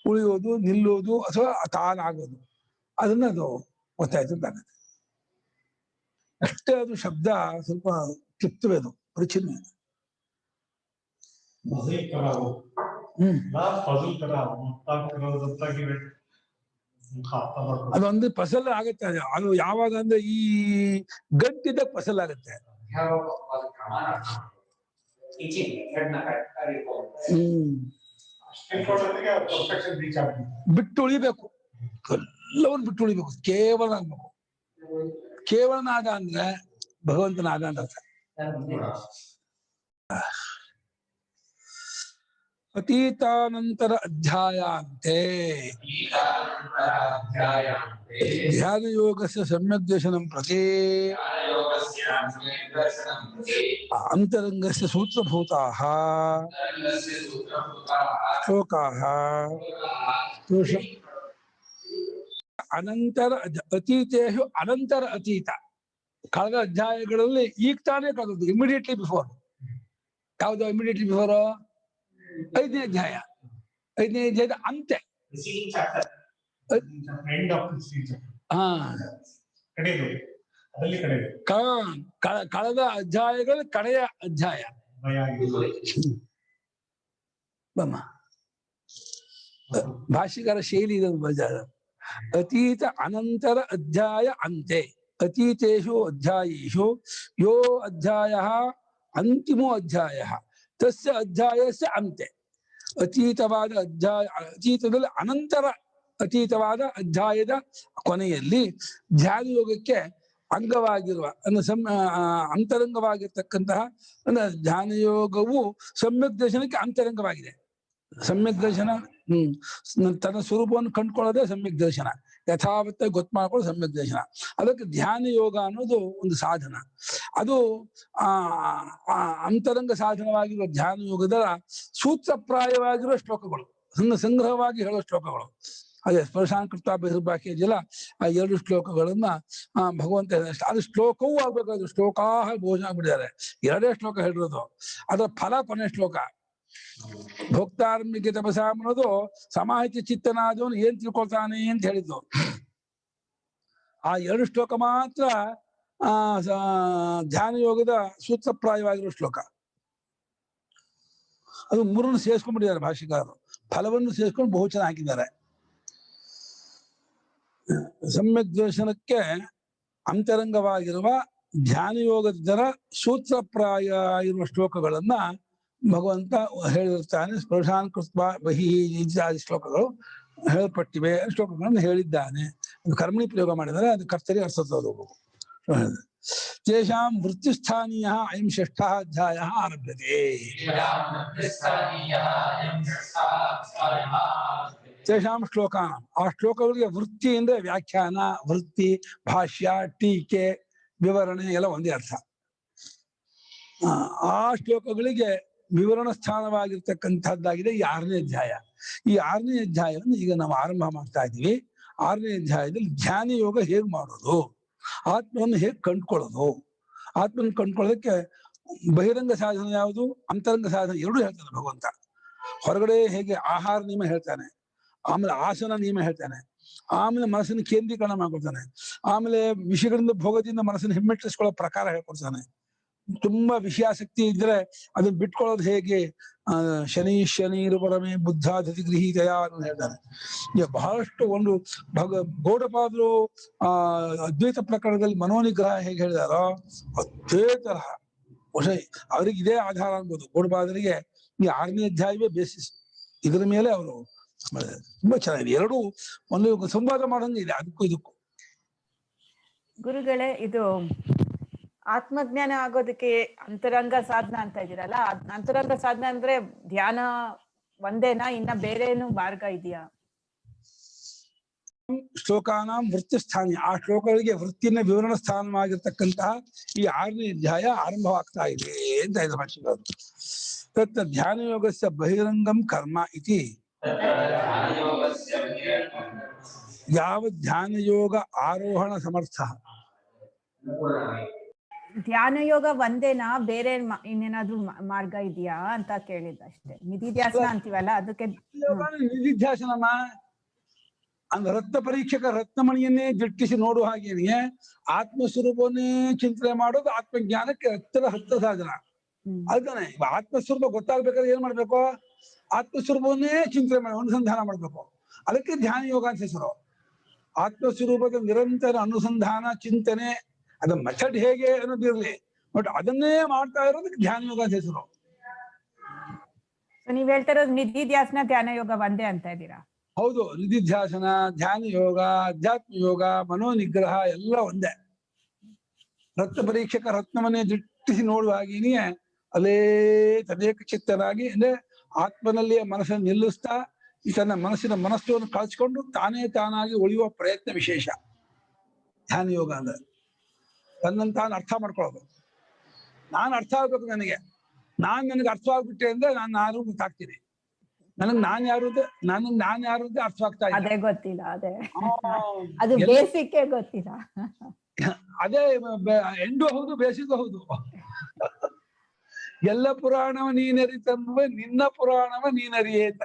ಉಳಿಯೋದು, ನಿಲ್ಲೋದು ಅಥವಾ ತಾನಾಗೋದು, ಅದು ಗೊತ್ತಾಯ್ತು ಅಂತಾಗತ್ತೆ. ಅಷ್ಟೇ ಅದು ಶಬ್ದ ಸ್ವಲ್ಪ ಕ್ಲಿಪ್ತವೇ, ಅದು ಪರಿಚಯ. ಅದೊಂದು ಫಸಲ್ ಆಗತ್ತೆ. ಅದು ಯಾವಾಗ ಅಂದ್ರೆ ಈ ಗಟ್ಟಿದ್ದ ಫಸಲ್ ಆಗತ್ತೆ. ಬಿಟ್ಟು ಉಳಿಬೇಕು, ಎಲ್ಲವನ್ನು ಬಿಟ್ಟು ಉಳಿಬೇಕು, ಕೇವಲ ಆಗ್ಬೇಕು. ಕೇವಲನಾದ ಅಂದ್ರೆ ಭಗವಂತನಾದ ಅಂತ ಅರ್ಥ. ಅತೀತಾನಂತರ ಅಧ್ಯಾಯಾಂತೆ ಧ್ಯಾನ ಯೋಗಸ್ಯ ಸಮ್ಯಕ್ ದರ್ಶನಂ ಪ್ರತಿ ಅಂತರಂಗಸ್ಯ ಸೂತ್ರಭೂತಾಃ ಶ್ಲೋಕಾಃ ಅನಂತರ ಅತೀತೇಷು ಅನಂತರ ಅತೀತ. ಕಳೆದ ಅಧ್ಯಾಯಗಳಲ್ಲಿ ಈಗ ತಾನೇ ಕಳೆದದ್ದು, ಇಮಿಡಿಯೇಟ್ಲಿ ಬಿಫೋರ್. ಯಾವುದು ಇಮಿಡಿಯೇಟ್ಲಿ ಬಿಫೋರ್? 5ನೇ ಅಧ್ಯಾಯ. 5ನೇ ಅಧ್ಯಾಯದ ಅಂತ್ಯ. ಕಳೆದ ಅಧ್ಯಾಯಗಳ ಕಡೆಯ ಅಧ್ಯಾಯ. ಭಾಷಿಕರ ಶೈಲಿ ಇದನ್ನು ಬಜಾರ. ಅತೀತ ಅನಂತರ ಅಧ್ಯಾಯ ಅಂತೆ. ಅತೀತೇಷು ಅಧ್ಯಾಯೇಷು ಯೋ ಅಧ್ಯಾಯಃ ಅಂತಿಮೋ ಅಧ್ಯಾಯಃ ತಸ್ಯ ಅಧ್ಯಾಯಸ್ಯ ಅಂತೆ. ಅತೀತವಾದ ಅತೀತದಲ್ಲಿ ಅನಂತರ ಅತೀತವಾದ ಅಧ್ಯಾಯದ ಕೊನೆಯಲ್ಲಿ ಧ್ಯಾನ ಯೋಗಕ್ಕೆ ಅಂಗವಾಗಿರುವ ಅಂತರಂಗವಾಗಿರ್ತಕ್ಕಂತಹ ಧ್ಯಾನ ಯೋಗವು ಸಮ್ಯಕ್ ದರ್ಶನಕ್ಕೆ ಅಂತರಂಗವಾಗಿದೆ. ಸಮ್ಯಕ್ ದರ್ಶನ ತನ್ನ ಸ್ವರೂಪವನ್ನು ಕಂಡುಕೊಳ್ಳೋದೇ ಸಮ್ಯಕ್ ದರ್ಶನ. ಯಥಾವತ್ತ ಗೊತ್ತು ಮಾಡ್ಕೊಳ್ಳೋದು ಸಮ್ಯಕ್ ದರ್ಶನ. ಅದಕ್ಕೆ ಧ್ಯಾನ ಯೋಗ ಅನ್ನೋದು ಒಂದು ಸಾಧನ. ಅದು ಅಂತರಂಗ ಸಾಧನವಾಗಿರುವ ಧ್ಯಾನ ಯೋಗದ ಸೂತ್ರಪ್ರಾಯವಾಗಿರುವ ಶ್ಲೋಕಗಳು, ಸಂಗ್ರಹವಾಗಿ ಹೇಳುವ ಶ್ಲೋಕಗಳು. ಅದೇ ಸ್ಪರ್ಶಾಂಕೃತ ಬಹಿರ್ಬಾಹ್ಯ ಜಲ, ಆ 2 ಶ್ಲೋಕಗಳನ್ನ ಭಗವಂತ ಅದು ಶ್ಲೋಕವೂ ಆಗ್ಬೇಕಾದ್ರು ಶ್ಲೋಕಾಹ ಭೋಜನ ಬಿಡಿದ್ದಾರೆ. 2 ಶ್ಲೋಕ ಹೇಳಿರೋದು. ಅದರ ಫಲ ಕೊನೆ ಶ್ಲೋಕ. ಭೋಕ್ತಾರಂಭಿಕೆ ತಪಸ ಅನ್ನೋದು ಸಮಾಹಿತ ಚಿತ್ತನಾದವನು ಏನ್ ತಿಳ್ಕೊಳ್ತಾನೆ ಅಂತ ಹೇಳಿದ್ದು. ಆ 2 ಶ್ಲೋಕ ಮಾತ್ರ ಧ್ಯಾನ ಯೋಗದ ಸೂತ್ರಪ್ರಾಯವಾಗಿರೋ ಶ್ಲೋಕ. ಅದು 3 ಸೇರಿಸ್ಕೊಂಡ್ಬಿಟ್ಟಿದ್ದಾರೆ ಭಾಷಿಕಾರರು. ಫಲವನ್ನು ಸೇರಿಸ್ಕೊಂಡು ಬಹುವಚನ ಹಾಕಿದ್ದಾರೆ. ಸಮ್ಯಕ್ ದರ್ಶನಕ್ಕೆ ಅಂತರಂಗವಾಗಿರುವ ಧ್ಯಾನ ಯೋಗದ ಸೂತ್ರಪ್ರಾಯ ಇರುವ ಶ್ಲೋಕಗಳನ್ನ ಭಗವಂತ ಹೇಳಿರ್ತಾನೆ. ಸ್ಪರ್ಶಾನ್ ಕೃತ್ವ ಬಹಿ ಇತ್ಯಾದಿ ಶ್ಲೋಕಗಳು ಹೇಳಲ್ಪಟ್ಟಿವೆ. ಶ್ಲೋಕಗಳನ್ನು ಹೇಳಿದ್ದಾನೆ. ಕರ್ಮಣಿ ಪ್ರಯೋಗ ಮಾಡಿದರೆ ಅದು ಕರ್ತರಿ ಅರ್ಥದ. ತೇಷಾಂ ವೃತ್ತಿಸ್ಥಾನೀಯ ಅಯಂ ಷಷ್ಠಃ ಅಧ್ಯಾಯ ಆರಭ್ಯತೆ. ತೇಷಾಂ ಶ್ಲೋಕಾನಾಂ, ಆ ಶ್ಲೋಕಗಳಿಗೆ ವೃತ್ತಿ ಅಂದ್ರೆ ವ್ಯಾಖ್ಯಾನ, ವೃತ್ತಿ, ಭಾಷ್ಯ, ಟೀಕೆ, ವಿವರಣೆ ಎಲ್ಲ ಒಂದೇ ಅರ್ಥ. ಆ ಶ್ಲೋಕಗಳಿಗೆ ವಿವರಣ ಸ್ಥಾನವಾಗಿರ್ತಕ್ಕಂಥದ್ದಾಗಿದೆ ಈ 6ನೇ ಅಧ್ಯಾಯ. ಈ 6ನೇ ಅಧ್ಯಾಯವನ್ನು ಈಗ ನಾವು ಆರಂಭ ಮಾಡ್ತಾ ಇದ್ದೀವಿ. 6ನೇ ಅಧ್ಯಾಯದಲ್ಲಿ ಧ್ಯಾನ ಯೋಗ ಹೇಗ್ ಮಾಡೋದು, ಆತ್ಮವನ್ನು ಹೇಗೆ ಕಂಡ್ಕೊಳ್ಳೋದು, ಆತ್ಮನ ಕಂಡ್ಕೊಳ್ಳೋದಕ್ಕೆ ಬಹಿರಂಗ ಸಾಧನ ಯಾವುದು, ಅಂತರಂಗ ಸಾಧನ ಎರಡೂ ಹೇಳ್ತಾನೆ ಭಗವಂತ. ಹೊರಗಡೆ ಹೇಗೆ ಆಹಾರ ನಿಯಮ ಹೇಳ್ತಾನೆ, ಆಮೇಲೆ ಆಸನ ನಿಯಮ ಹೇಳ್ತಾನೆ, ಆಮೇಲೆ ಮನಸ್ಸನ್ನು ಕೇಂದ್ರೀಕರಣ ಮಾಡ್ಕೊಡ್ತಾನೆ, ಆಮೇಲೆ ವಿಷಯಗಳಿಂದ ಭೋಗದಿಂದ ಮನಸ್ಸನ್ನು ಹಿಮ್ಮೆಟ್ಟಿಸ್ಕೊಳ್ಳೋ ಪ್ರಕಾರ ಹೇಳ್ಕೊಡ್ತಾನೆ. ತುಂಬಾ ವಿಷಯಾಸಕ್ತಿ ಇದ್ರೆ ಅದನ್ನ ಬಿಟ್ಕೊಳ್ಳೋದು ಹೇಗೆ, ಶನೀರ್ವರಮೇ ಬುದ್ಧಾಧಿ ಗೃಹೀತಯ ಅಂತ ಹೇಳ್ತಾನೆ. ಈಗ ಬಹಳಷ್ಟು ಒಂದು ಗೌಡಪಾದರು ಅದ್ವೈತ ಪ್ರಕರಣದಲ್ಲಿ ಮನೋನಿಗ್ರಹ ಹೇಗೆ ಹೇಳಿದಾರೋ ಅದೇ ತರಹ ಅವ್ರಿಗೆ ಇದೇ ಆಧಾರ ಅನ್ಬೋದು. ಗೌಡಪಾದರಿಗೆ ಈ 6ನೇ ಅಧ್ಯಾಯವೇ ಬೇಸಿಸ್. ಇದರ ಮೇಲೆ ಅವರು ತುಂಬಾ ಚೆನ್ನಾಗಿದೆ. ಎರಡೂ ಒಂದು ಸಂವಾದ ಮಾಡೋಂಗೆ ಇದೆ ಅದಕ್ಕೂ ಇದಕ್ಕೂ. ಗುರುಗಳೇ, ಇದು ಆತ್ಮಜ್ಞಾನ ಆಗೋದಕ್ಕೆ ಅಂತರಂಗ ಸಾಧನ ಅಂತ ಇದೀರಲ್ಲ, ಅಂತರಂಗ ಸಾಧನ ಅಂದ್ರೆ ಧ್ಯಾನ ಒಂದೇನಾ, ಇನ್ನ ಬೇರೆ ಏನು ಮಾರ್ಗ ಇದೆಯಾ? ಶ್ಲೋಕಾನಾಂ ವೃತ್ತಿ ಸ್ಥಾನೀಯ, ಆ ಶ್ಲೋಕಗಳಿಗೆ ವೃತ್ತಿನ ವಿವರಣ ಸ್ಥಾನವಾಗಿರ್ತಕ್ಕಂತಹ ಈ 6ನೇ ಅಧ್ಯಾಯ ಆರಂಭವಾಗ್ತಾ ಇದೆ ಅಂತ ಇದೆ ಭಾಷೆಗಳು. ತತ್ ಧ್ಯಾನ ಯೋಗಸ್ಯ ಬಹಿರಂಗಂ ಕರ್ಮ ಇತಿ ಯಾವ ಧ್ಯಾನ ಯೋಗ ಆರೋಹಣ ಸಮರ್ಥ. ಧ್ಯಾನ ಯೋಗ ಒಂದೇನಾ, ಬೇರೆ ಇನ್ನೇನಾದ್ರೂ ಮಾರ್ಗ ಇದೆಯಾ ಅಂತ ಕೇಳಿದ್ದಷ್ಟೇ. ನಿಧಿಧ್ಯಾಸನ ಅಂತೀವಲ್ಲ ಅದಕ್ಕೆ. ನಿಧಿಧ್ಯಾಸನಮ್ಮ ಅಂದ್ರೆ ರತ್ನ ಪರೀಕ್ಷಕ ರತ್ನಮಣಿಯನ್ನೇ ದಿಟ್ಟಿಸಿ ನೋಡುವ ಹಾಗೇನೆ ಆತ್ಮಸ್ವರೂಪವನ್ನೇ ಚಿಂತನೆ ಮಾಡೋದು ಆತ್ಮಜ್ಞಾನಕ್ಕೆ ಹತ್ತಿರ ಸಾಧನ. ಅದನ್ನೇ ಆತ್ಮಸ್ವರೂಪ ಗೊತ್ತಾಗ್ಬೇಕಾದ್ರೆ ಏನ್ ಮಾಡ್ಬೇಕು, ಆತ್ಮಸ್ವರೂಪವನ್ನೇ ಚಿಂತನೆ ಮಾಡಿ ಅನುಸಂಧಾನ ಮಾಡ್ಬೇಕು. ಅದಕ್ಕೆ ಧ್ಯಾನ ಯೋಗ ಅಂತ ಹೆಸರು. ಆತ್ಮಸ್ವರೂಪದ ನಿರಂತರ ಅನುಸಂಧಾನ ಚಿಂತನೆ, ಅದ ಮೆಥಡ್ ಹೇಗೆ ಅನ್ನೋದಿರ್ಲಿ, ಬಟ್ ಅದನ್ನೇ ಮಾಡ್ತಾ ಇರೋದಕ್ಕೆ ಧ್ಯಾನ ಯೋಗ ಅಂತ ಹೆಸರು. ನೀವ್ ಹೇಳ್ತಾ ಇರೋದು ನಿಧಿಧ್ಯಾಸನ ಧ್ಯಾನ ಯೋಗ ಒಂದೇ ಅಂತ ಇದ್ದೀರಾ? ಹೌದು, ನಿಧಿಧ್ಯಾಸನ, ಧ್ಯಾನ ಯೋಗ, ಅಧ್ಯಾತ್ಮ ಯೋಗ, ಮನೋನಿಗ್ರಹ ಎಲ್ಲ ಒಂದೇ. ರತ್ನ ಪರೀಕ್ಷಕ ರತ್ನವನ್ನೇ ದಿಟ್ಟಿಸಿ ನೋಡುವ ಹಾಗೇನೆಯೇ ಅಲ್ಲೇ ತದೇಕ ಚಿತ್ತನಾಗಿ ಅಂದ್ರೆ ಆತ್ಮನಲ್ಲಿಯೇ ಮನಸ್ಸನ್ನು ನಿಲ್ಲಿಸ್ತಾ ತನ್ನ ಮನಸ್ಸಿನ ಮನಸ್ಸನ್ನು ಕಳ್ಸ್ಕೊಂಡು ತಾನೇ ತಾನಾಗಿ ಉಳಿಯುವ ಪ್ರಯತ್ನ ವಿಶೇಷ ಧ್ಯಾನ ಯೋಗ ಅಂದ್ರೆ. ತನ್ನನ್ನು ತಾನು ಅರ್ಥ ಮಾಡ್ಕೊಳ್ಳೋದು. ನಾನು ಅರ್ಥ ಆಗ್ಬೇಕು, ನನಗೆ ಅರ್ಥವಾಗ್ಬಿಟ್ಟೆ ಅಂದ್ರೆ ನಾನು ಯಾರು ಗೊತ್ತಾಗ್ತೀನಿ. ನಾನ್ ಯಾರು ಅಂತ ಅರ್ಥವಾಗ್ತಾ ಇಲ್ಲ. ಅದೇ ಗೊತ್ತಿಲ್ಲ, ಅದೇ ಅದು ಬೇಸಿಕ್ ಗೊತ್ತಿಲ್ಲ. ಅದೇ ಎಂಡು ಹೌದು, ಬೇಸಿಗೂ ಹೌದು. ಎಲ್ಲ ಪುರಾಣವ ನೀನರಿತನ್ನುವ ನಿನ್ನ ಪುರಾಣವ ನೀನರಿಯೇತ.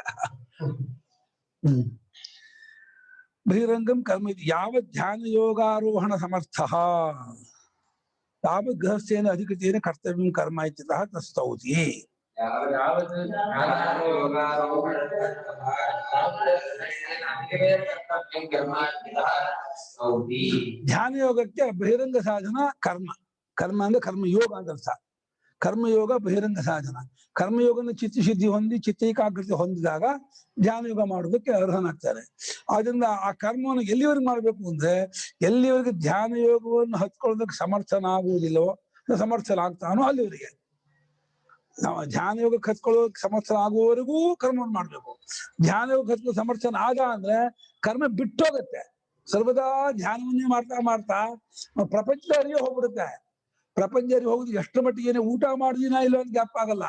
ಬಹಿರಂಗಂ ಕರ್ಮ ಯಾವ ಧ್ಯಾನ ಯೋಗಾರೋಹಣ ಸಮರ್ಥ ತಾವ ಗೃಹಸ್ಥೇನ ಅಧಿಕೃತೇನ ಕರ್ತವ್ಯಂ ಕರ್ಮ ಇತ್ಯತಃ ತಸ್ತೌತಿ. ಧ್ಯಾನ ಯೋಗಕ್ಕೆ ಬಹಿರಂಗ ಸಾಧನ ಕರ್ಮ. ಕರ್ಮ ಅಂದ್ರೆ ಕರ್ಮಯೋಗ ಅಂತ ಅರ್ಥ. ಕರ್ಮಯೋಗ ಬಹಿರಂಗ ಸಾಧನ. ಕರ್ಮಯೋಗನ ಚಿತ್ತಶುದ್ಧಿ ಹೊಂದಿ ಚಿತ್ತೈಕಾಗ್ರತೆ ಹೊಂದಿದಾಗ ಧ್ಯಾನ ಯೋಗ ಮಾಡೋದಕ್ಕೆ ಅರ್ಹನಾಗ್ತಾರೆ. ಆದ್ರಿಂದ ಆ ಕರ್ಮವನ್ನು ಎಲ್ಲಿವರೆಗೆ ಮಾಡ್ಬೇಕು ಅಂದ್ರೆ ಎಲ್ಲಿವರೆಗೆ ಧ್ಯಾನ ಯೋಗವನ್ನು ಹತ್ಕೊಳ್ಳೋದಕ್ಕೆ ಸಮರ್ಥನಾಗುವುದಿಲ್ಲವೋ, ಸಮರ್ಥನಾಗ್ತಾನೋ ಅಲ್ಲಿವರೆಗೆ. ನಾವು ಧ್ಯಾನ ಯೋಗಕ್ಕೆ ಹತ್ಕೊಳ್ಳೋದಕ್ಕೆ ಸಮರ್ಥನಾಗುವವರೆಗೂ ಕರ್ಮವನ್ನು ಮಾಡ್ಬೇಕು. ಧ್ಯಾನ ಯೋಗ ಹತ್ಕೊಳ್ಳೋ ಸಮರ್ಥನ ಆದ ಅಂದ್ರೆ ಕರ್ಮ ಬಿಟ್ಟೋಗತ್ತೆ. ಸರ್ವದಾ ಧ್ಯಾನವನ್ನೇ ಮಾಡ್ತಾ ಮಾಡ್ತಾ ಪ್ರಪಂಚ ಅರಿಯೋ ಹೋಗ್ಬಿಡುತ್ತೆ. ಪ್ರಪಂಚ ಅರಿವು ಹೋಗುದು ಎಷ್ಟರ ಮಟ್ಟಿಗೆ ಊಟ ಮಾಡಿದಿನ ಇಲ್ಲ ಅಂತ ಗ್ಯಾಪ್ ಆಗಲ್ಲ.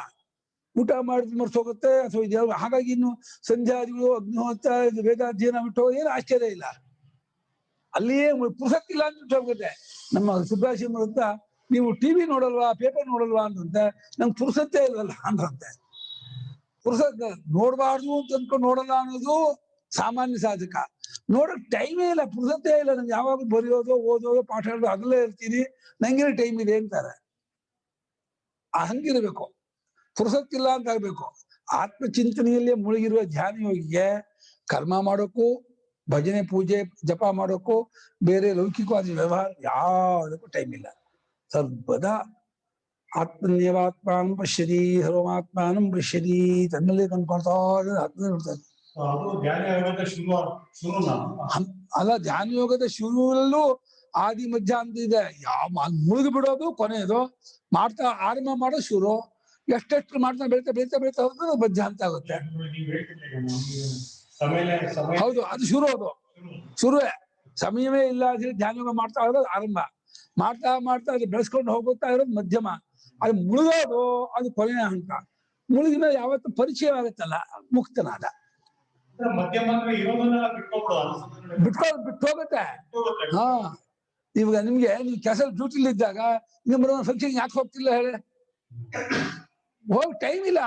ಊಟ ಮಾಡಿದ್ ಮರ್ಸ್ ಹೋಗುತ್ತೆ ಅಥವಾ ಇದು. ಹಾಗಾಗಿ ಇನ್ನು ಸಂಧ್ಯಾದಿಗಳು, ಅಗ್ನಿಹೋತ್ರ, ವೇದಾಧ್ಯಯನ ಬಿಟ್ಟು ಏನು ಆಶ್ಚರ್ಯ ಇಲ್ಲ. ಅಲ್ಲಿಯೇ ಪುಸ್ತಕಿಲ್ಲ ಅಂತ ಬಿಟ್ಟು ಹೋಗುತ್ತೆ. ನಮ್ಮ ಸುಬ್ರಾಶಿಮರು ಅಂತ, ನೀವು ಟಿವಿ ನೋಡಲ್ವಾ, ಪೇಪರ್ ನೋಡಲ್ವಾ ಅಂತಂತೆ. ನಂಗೆ ಪುರುಸತ್ತೇ ಇಲ್ವಲ್ಲ ಅಂದ್ರಂತೆ. ಪುರುಸತ್ ನೋಡ್ಬಾರ್ದು ಅಂತ ಅನ್ಕೊಂಡು ನೋಡಲ್ಲ ಅನ್ನೋದು ಸಾಮಾನ್ಯ ಸಾಧಕ ನೋಡಕ್ ಟೈಮೇ ಇಲ್ಲ, ಪುರ್ಸತ್ತೇ ಇಲ್ಲ. ನಂಗೆ ಯಾವಾಗ ಬರೆಯೋದು ಓದೋದು ಪಾಠ ಹೇಳೋದು ಅದರಲ್ಲೇ ಇರ್ತೀನಿ, ನಂಗೆ ಟೈಮ್ ಇದೆ ಅಂತಾರೆ. ಹಂಗಿರ್ಬೇಕು, ಪುರ್ಸತ್ತಿಲ್ಲ ಅಂತ ಆಗ್ಬೇಕು. ಆತ್ಮಚಿಂತನೆಯಲ್ಲೇ ಮುಳುಗಿರುವ ಧ್ಯಾನ ಯೋಗಿಗೆ ಕರ್ಮ ಮಾಡೋಕ್ಕೂ, ಭಜನೆ ಪೂಜೆ ಜಪ ಮಾಡೋಕ್ಕೂ, ಬೇರೆ ಲೌಕಿಕವಾದ ವ್ಯವಹಾರ ಯಾವುದಕ್ಕೂ ಟೈಮ್ ಇಲ್ಲ. ಸರ್ವದಾ ಆತ್ಮನ್ಯವಾತ್ಮಾನಂ ಪಶ್ಯತಿ ಸರ್ವಮಾತ್ಮಾನಂ ಪಶ್ಯತಿ ತನ್ನಲ್ಲೇ ಕಂಡ್ಕೊಳ್ತಾ ಇರ್ತಾರೆ. ಅದು ಧ್ಯಾನ ಯೋಗದ ಶುರುನಾ? ಅಲ್ಲ, ಧ್ಯಾನ ಯೋಗದ ಶುರುವಲ್ಲೂ ಆದಿ ಮಧ್ಯ ಅಂತ ಇದೆ. ಮುಳುಗಿ ಬಿಡೋದು ಕೊನೆಯದು, ಮಾಡ್ತಾ ಆರಂಭ ಮಾಡೋದು ಶುರು. ಎಷ್ಟೆಷ್ಟು ಮಾಡ್ತಾ ಬೆಳಿತಾ ಬೆಳಿತಾ ಬೆಳಿತಾ ಹೋದ್ರೆ ಮಧ್ಯ ಅಂತ ಆಗುತ್ತೆ. ಹೌದು, ಅದು ಶುರು. ಅದು ಶುರುವೇ, ಸಮಯವೇ ಇಲ್ಲ ಅಂತ ಧ್ಯಾನ ಯೋಗ ಮಾಡ್ತಾ ಇರೋದು ಆರಂಭ. ಮಾಡ್ತಾ ಮಾಡ್ತಾ ಅದು ಬೆಳೆಸ್ಕೊಂಡು ಹೋಗುತ್ತಾ ಇರೋದು ಮಧ್ಯಮ. ಅದು ಮುಳುಗೋದು ಅದು ಕೊನೆಯ ಹಂತ. ಮುಳುಗಿನ ಯಾವತ್ತು ಪರಿಚಯವಾಗುತ್ತಲ್ಲ ಮುಕ್ತನಾದ. ಬಿಟ್ಟು ಹೋಗುತ್ತೆ. ಹಾ, ಇವಾಗ ನಿಮ್ಗೆ ನೀವು ಕೆಲಸ ಡ್ಯೂಟಿಲಿ ಇದ್ದಾಗ ನಿಮ್ಮ ಫಂಕ್ಷನ್ ಯಾಕೆ ಹೋಗ್ತಿಲ್ಲ ಹೇಳಿ? ಹೋಗಿ ಟೈಮ್ ಇಲ್ಲ,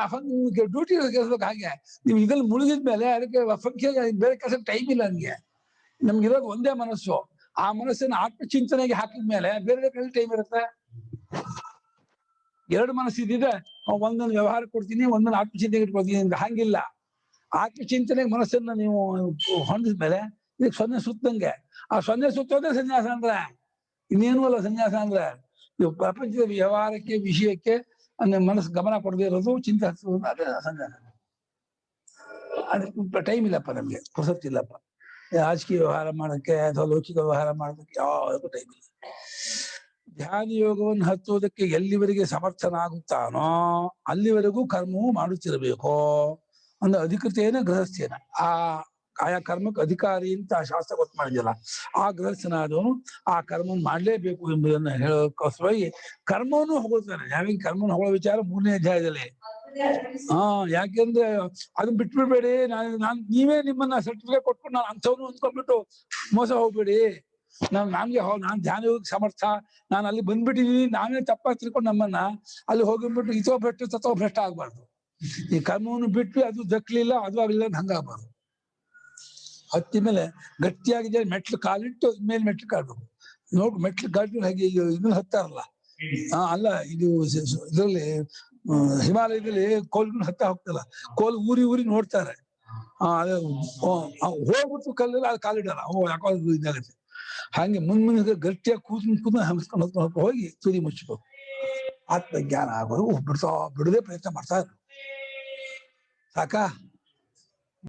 ಡ್ಯೂಟಿ ಕೆಲಸಕ್ಕೆ. ಹಾಗೆ ನೀವು ಇದ್ರಲ್ಲಿ ಮುಳುಗಿದ್ಮೇಲೆ ಅದಕ್ಕೆ ಫಂಕ್ಷನ್ ಬೇರೆ ಕೆಲಸ ಟೈಮ್ ಇಲ್ಲ. ನಮ್ಗಿರೋದು ಒಂದೇ ಮನಸ್ಸು. ಆ ಮನಸ್ಸನ್ನು ಆತ್ಮಚಿಂತನೆಗೆ ಹಾಕಿದ್ಮೇಲೆ ಬೇರೆ ಕಡೆ ಟೈಮ್ ಇರುತ್ತೆ. ಎರಡು ಮನಸ್ಸಿದ್ರೆ ಒಂದೊಂದು ವ್ಯವಹಾರ ಕೊಡ್ತೀನಿ, ಒಂದೊಂದು ಆತ್ಮಚಿಂತನೆಗೆ ಇಟ್ಕೊಳ್ತೀನಿ ಅಂತ. ಹಂಗಿಲ್ಲ, ಆತ್ಮಚಿಂತನೆಗೆ ಮನಸ್ಸನ್ನ ನೀವು ಹೊಂದಿದ್ಮೇಲೆ ಇದಕ್ಕೆ ಸೊನ್ನೆ ಸುತ್ತಂಗೆ. ಆ ಸೊನ್ನೆ ಸುತ್ತೋದೇ ಸನ್ಯಾಸ ಅಂದ್ರೆ, ಇನ್ನೇನು ಅಲ್ಲ. ಸನ್ಯಾಸ ಅಂದ್ರೆ ನೀವು ಪ್ರಪಂಚದ ವ್ಯವಹಾರಕ್ಕೆ, ವಿಷಯಕ್ಕೆ ಮನಸ್ಸು ಗಮನ ಕೊಡದೇ ಇರೋದು, ಚಿಂತೆ ಹಚ್ಚೋದು, ಅದೇ ಸನ್ಯಾಸ. ಅದಕ್ಕೆ ಟೈಮ್ ಇಲ್ಲಪ್ಪ, ನಮ್ಗೆ ಪುರ್ಸತ್ತಿಲ್ಲಪ್ಪ. ರಾಜಕೀಯ ವ್ಯವಹಾರ ಮಾಡೋಕ್ಕೆ ಅಥವಾ ಲೌಕಿಕ ವ್ಯವಹಾರ ಮಾಡೋದಕ್ಕೆ ಯಾವುದಕ್ಕೂ ಟೈಮ್ ಇಲ್ಲ. ಧ್ಯಾನ ಯೋಗವನ್ನು ಹಚ್ಚೋದಕ್ಕೆ ಎಲ್ಲಿವರೆಗೆ ಸಮರ್ಥನಾಗುತ್ತಾನೋ ಅಲ್ಲಿವರೆಗೂ ಕರ್ಮವು ಮಾಡುತ್ತಿರಬೇಕು. ಒಂದು ಅಧಿಕೃತೇನ ಗೃಹಸ್ಥೇನ, ಆಯಾ ಕರ್ಮಕ್ಕೆ ಅಧಿಕಾರಿ ಅಂತ ಶಾಸ್ತ್ರ ಗೊತ್ತು ಮಾಡಿದ್ಯಲ್ಲ, ಆ ಗೃಹಸ್ಥನಾದವನು ಆ ಕರ್ಮವನ್ನು ಮಾಡ್ಲೇಬೇಕು ಎಂಬುದನ್ನು ಹೇಳೋಕ್ಕೋಸ್ಕರವಾಗಿ ಕರ್ಮವನ್ನು ಹೊಗಳ್ತಾನೆ. ಯಾವಾಗ ಕರ್ಮವನ್ನು ಹೊಗಳೋ ವಿಚಾರ 3ನೇ ಅಧ್ಯಾಯದಲ್ಲಿ. ಯಾಕೆಂದ್ರೆ ಅದನ್ನ ಬಿಟ್ಬಿಡ್ಬೇಡಿ. ನೀವೇ ನಿಮ್ಮನ್ನ ಸರ್ಟಿಫಿಕೇಟ್ ಕೊಟ್ಕೊಂಡು ನಾನು ಅಂಥವ್ನು ಅಂದ್ಕೊಂಡ್ಬಿಟ್ಟು ಮೋಸ ಹೋಗ್ಬೇಡಿ. ನಮ್ಗೆ ನಾನ್ ಧ್ಯಾನ ಯೋಗಕ್ಕೆ ಸಮರ್ಥ, ನಾನು ಅಲ್ಲಿ ಬಂದ್ಬಿಟ್ಟಿದೀನಿ, ನಾವೇ ತಪ್ಪಾಗಿ ತಿಳ್ಕೊಂಡು ನಮ್ಮನ್ನ ಅಲ್ಲಿ ಹೋಗಿಬಿಟ್ಟು ಇತೋ ಭ್ರಷ್ಟ ತತ್ವ ಭ್ರಷ್ಟ ಆಗ್ಬಾರ್ದು. ಈ ಕರ್ಮವನ್ನು ಬಿಟ್ಟು ಅದು ದಕ್ಕಲಿಲ್ಲ, ಅದು ಆಗಲಿಲ್ಲ ಅಂತ ಹಂಗಾಗ್ಬಾರ್ದು. ಹತ್ತಿ ಮೇಲೆ ಗಟ್ಟಿಯಾಗಿದೆ, ಮೆಟ್ಲು ಕಾಲಿಟ್ಟು ಮೇಲೆ ಮೆಟ್ಲು ಕಾಡ್ಬೇಕು. ನೋಡ್ ಮೆಟ್ಲು ಕಾಲಿಟ್ಟು ಹಾಗೆ ಇದನ್ನ ಹತ್ತಾರಲ್ಲ, ಅಲ್ಲ ಇದು ಇದರಲ್ಲಿ ಹಿಮಾಲಯದಲ್ಲಿ ಕೋಲ್ಗಳು ಹತ್ತ ಹೋಗ್ತಲ್ಲ, ಕೋಲ್ ಊರಿ ಊರಿ ನೋಡ್ತಾರೆ. ಹೋಗ್ಬಿಟ್ಟು ಕಲ್ಲಲ್ಲಿ ಅದು ಕಾಲಿಡಲ್ಲ, ಯಾಕೋ ಇದಾಗುತ್ತೆ. ಹಾಗೆ ಮುಂದೆ ಗಟ್ಟಿಯಾಗಿ ಕೂತ್ಕೊಂಡು ಹಂಸ್ಕೊಂಡು ಹೋಗಿ ತುದಿ ಮುಚ್ಚಬೇಕು. ಆತ್ಮಜ್ಞಾನ ಆಗೋದು ಬಿಡದೆ ಪ್ರಯತ್ನ ಮಾಡ್ತಾ ಇದ್ರು. ಸಾಕಾ?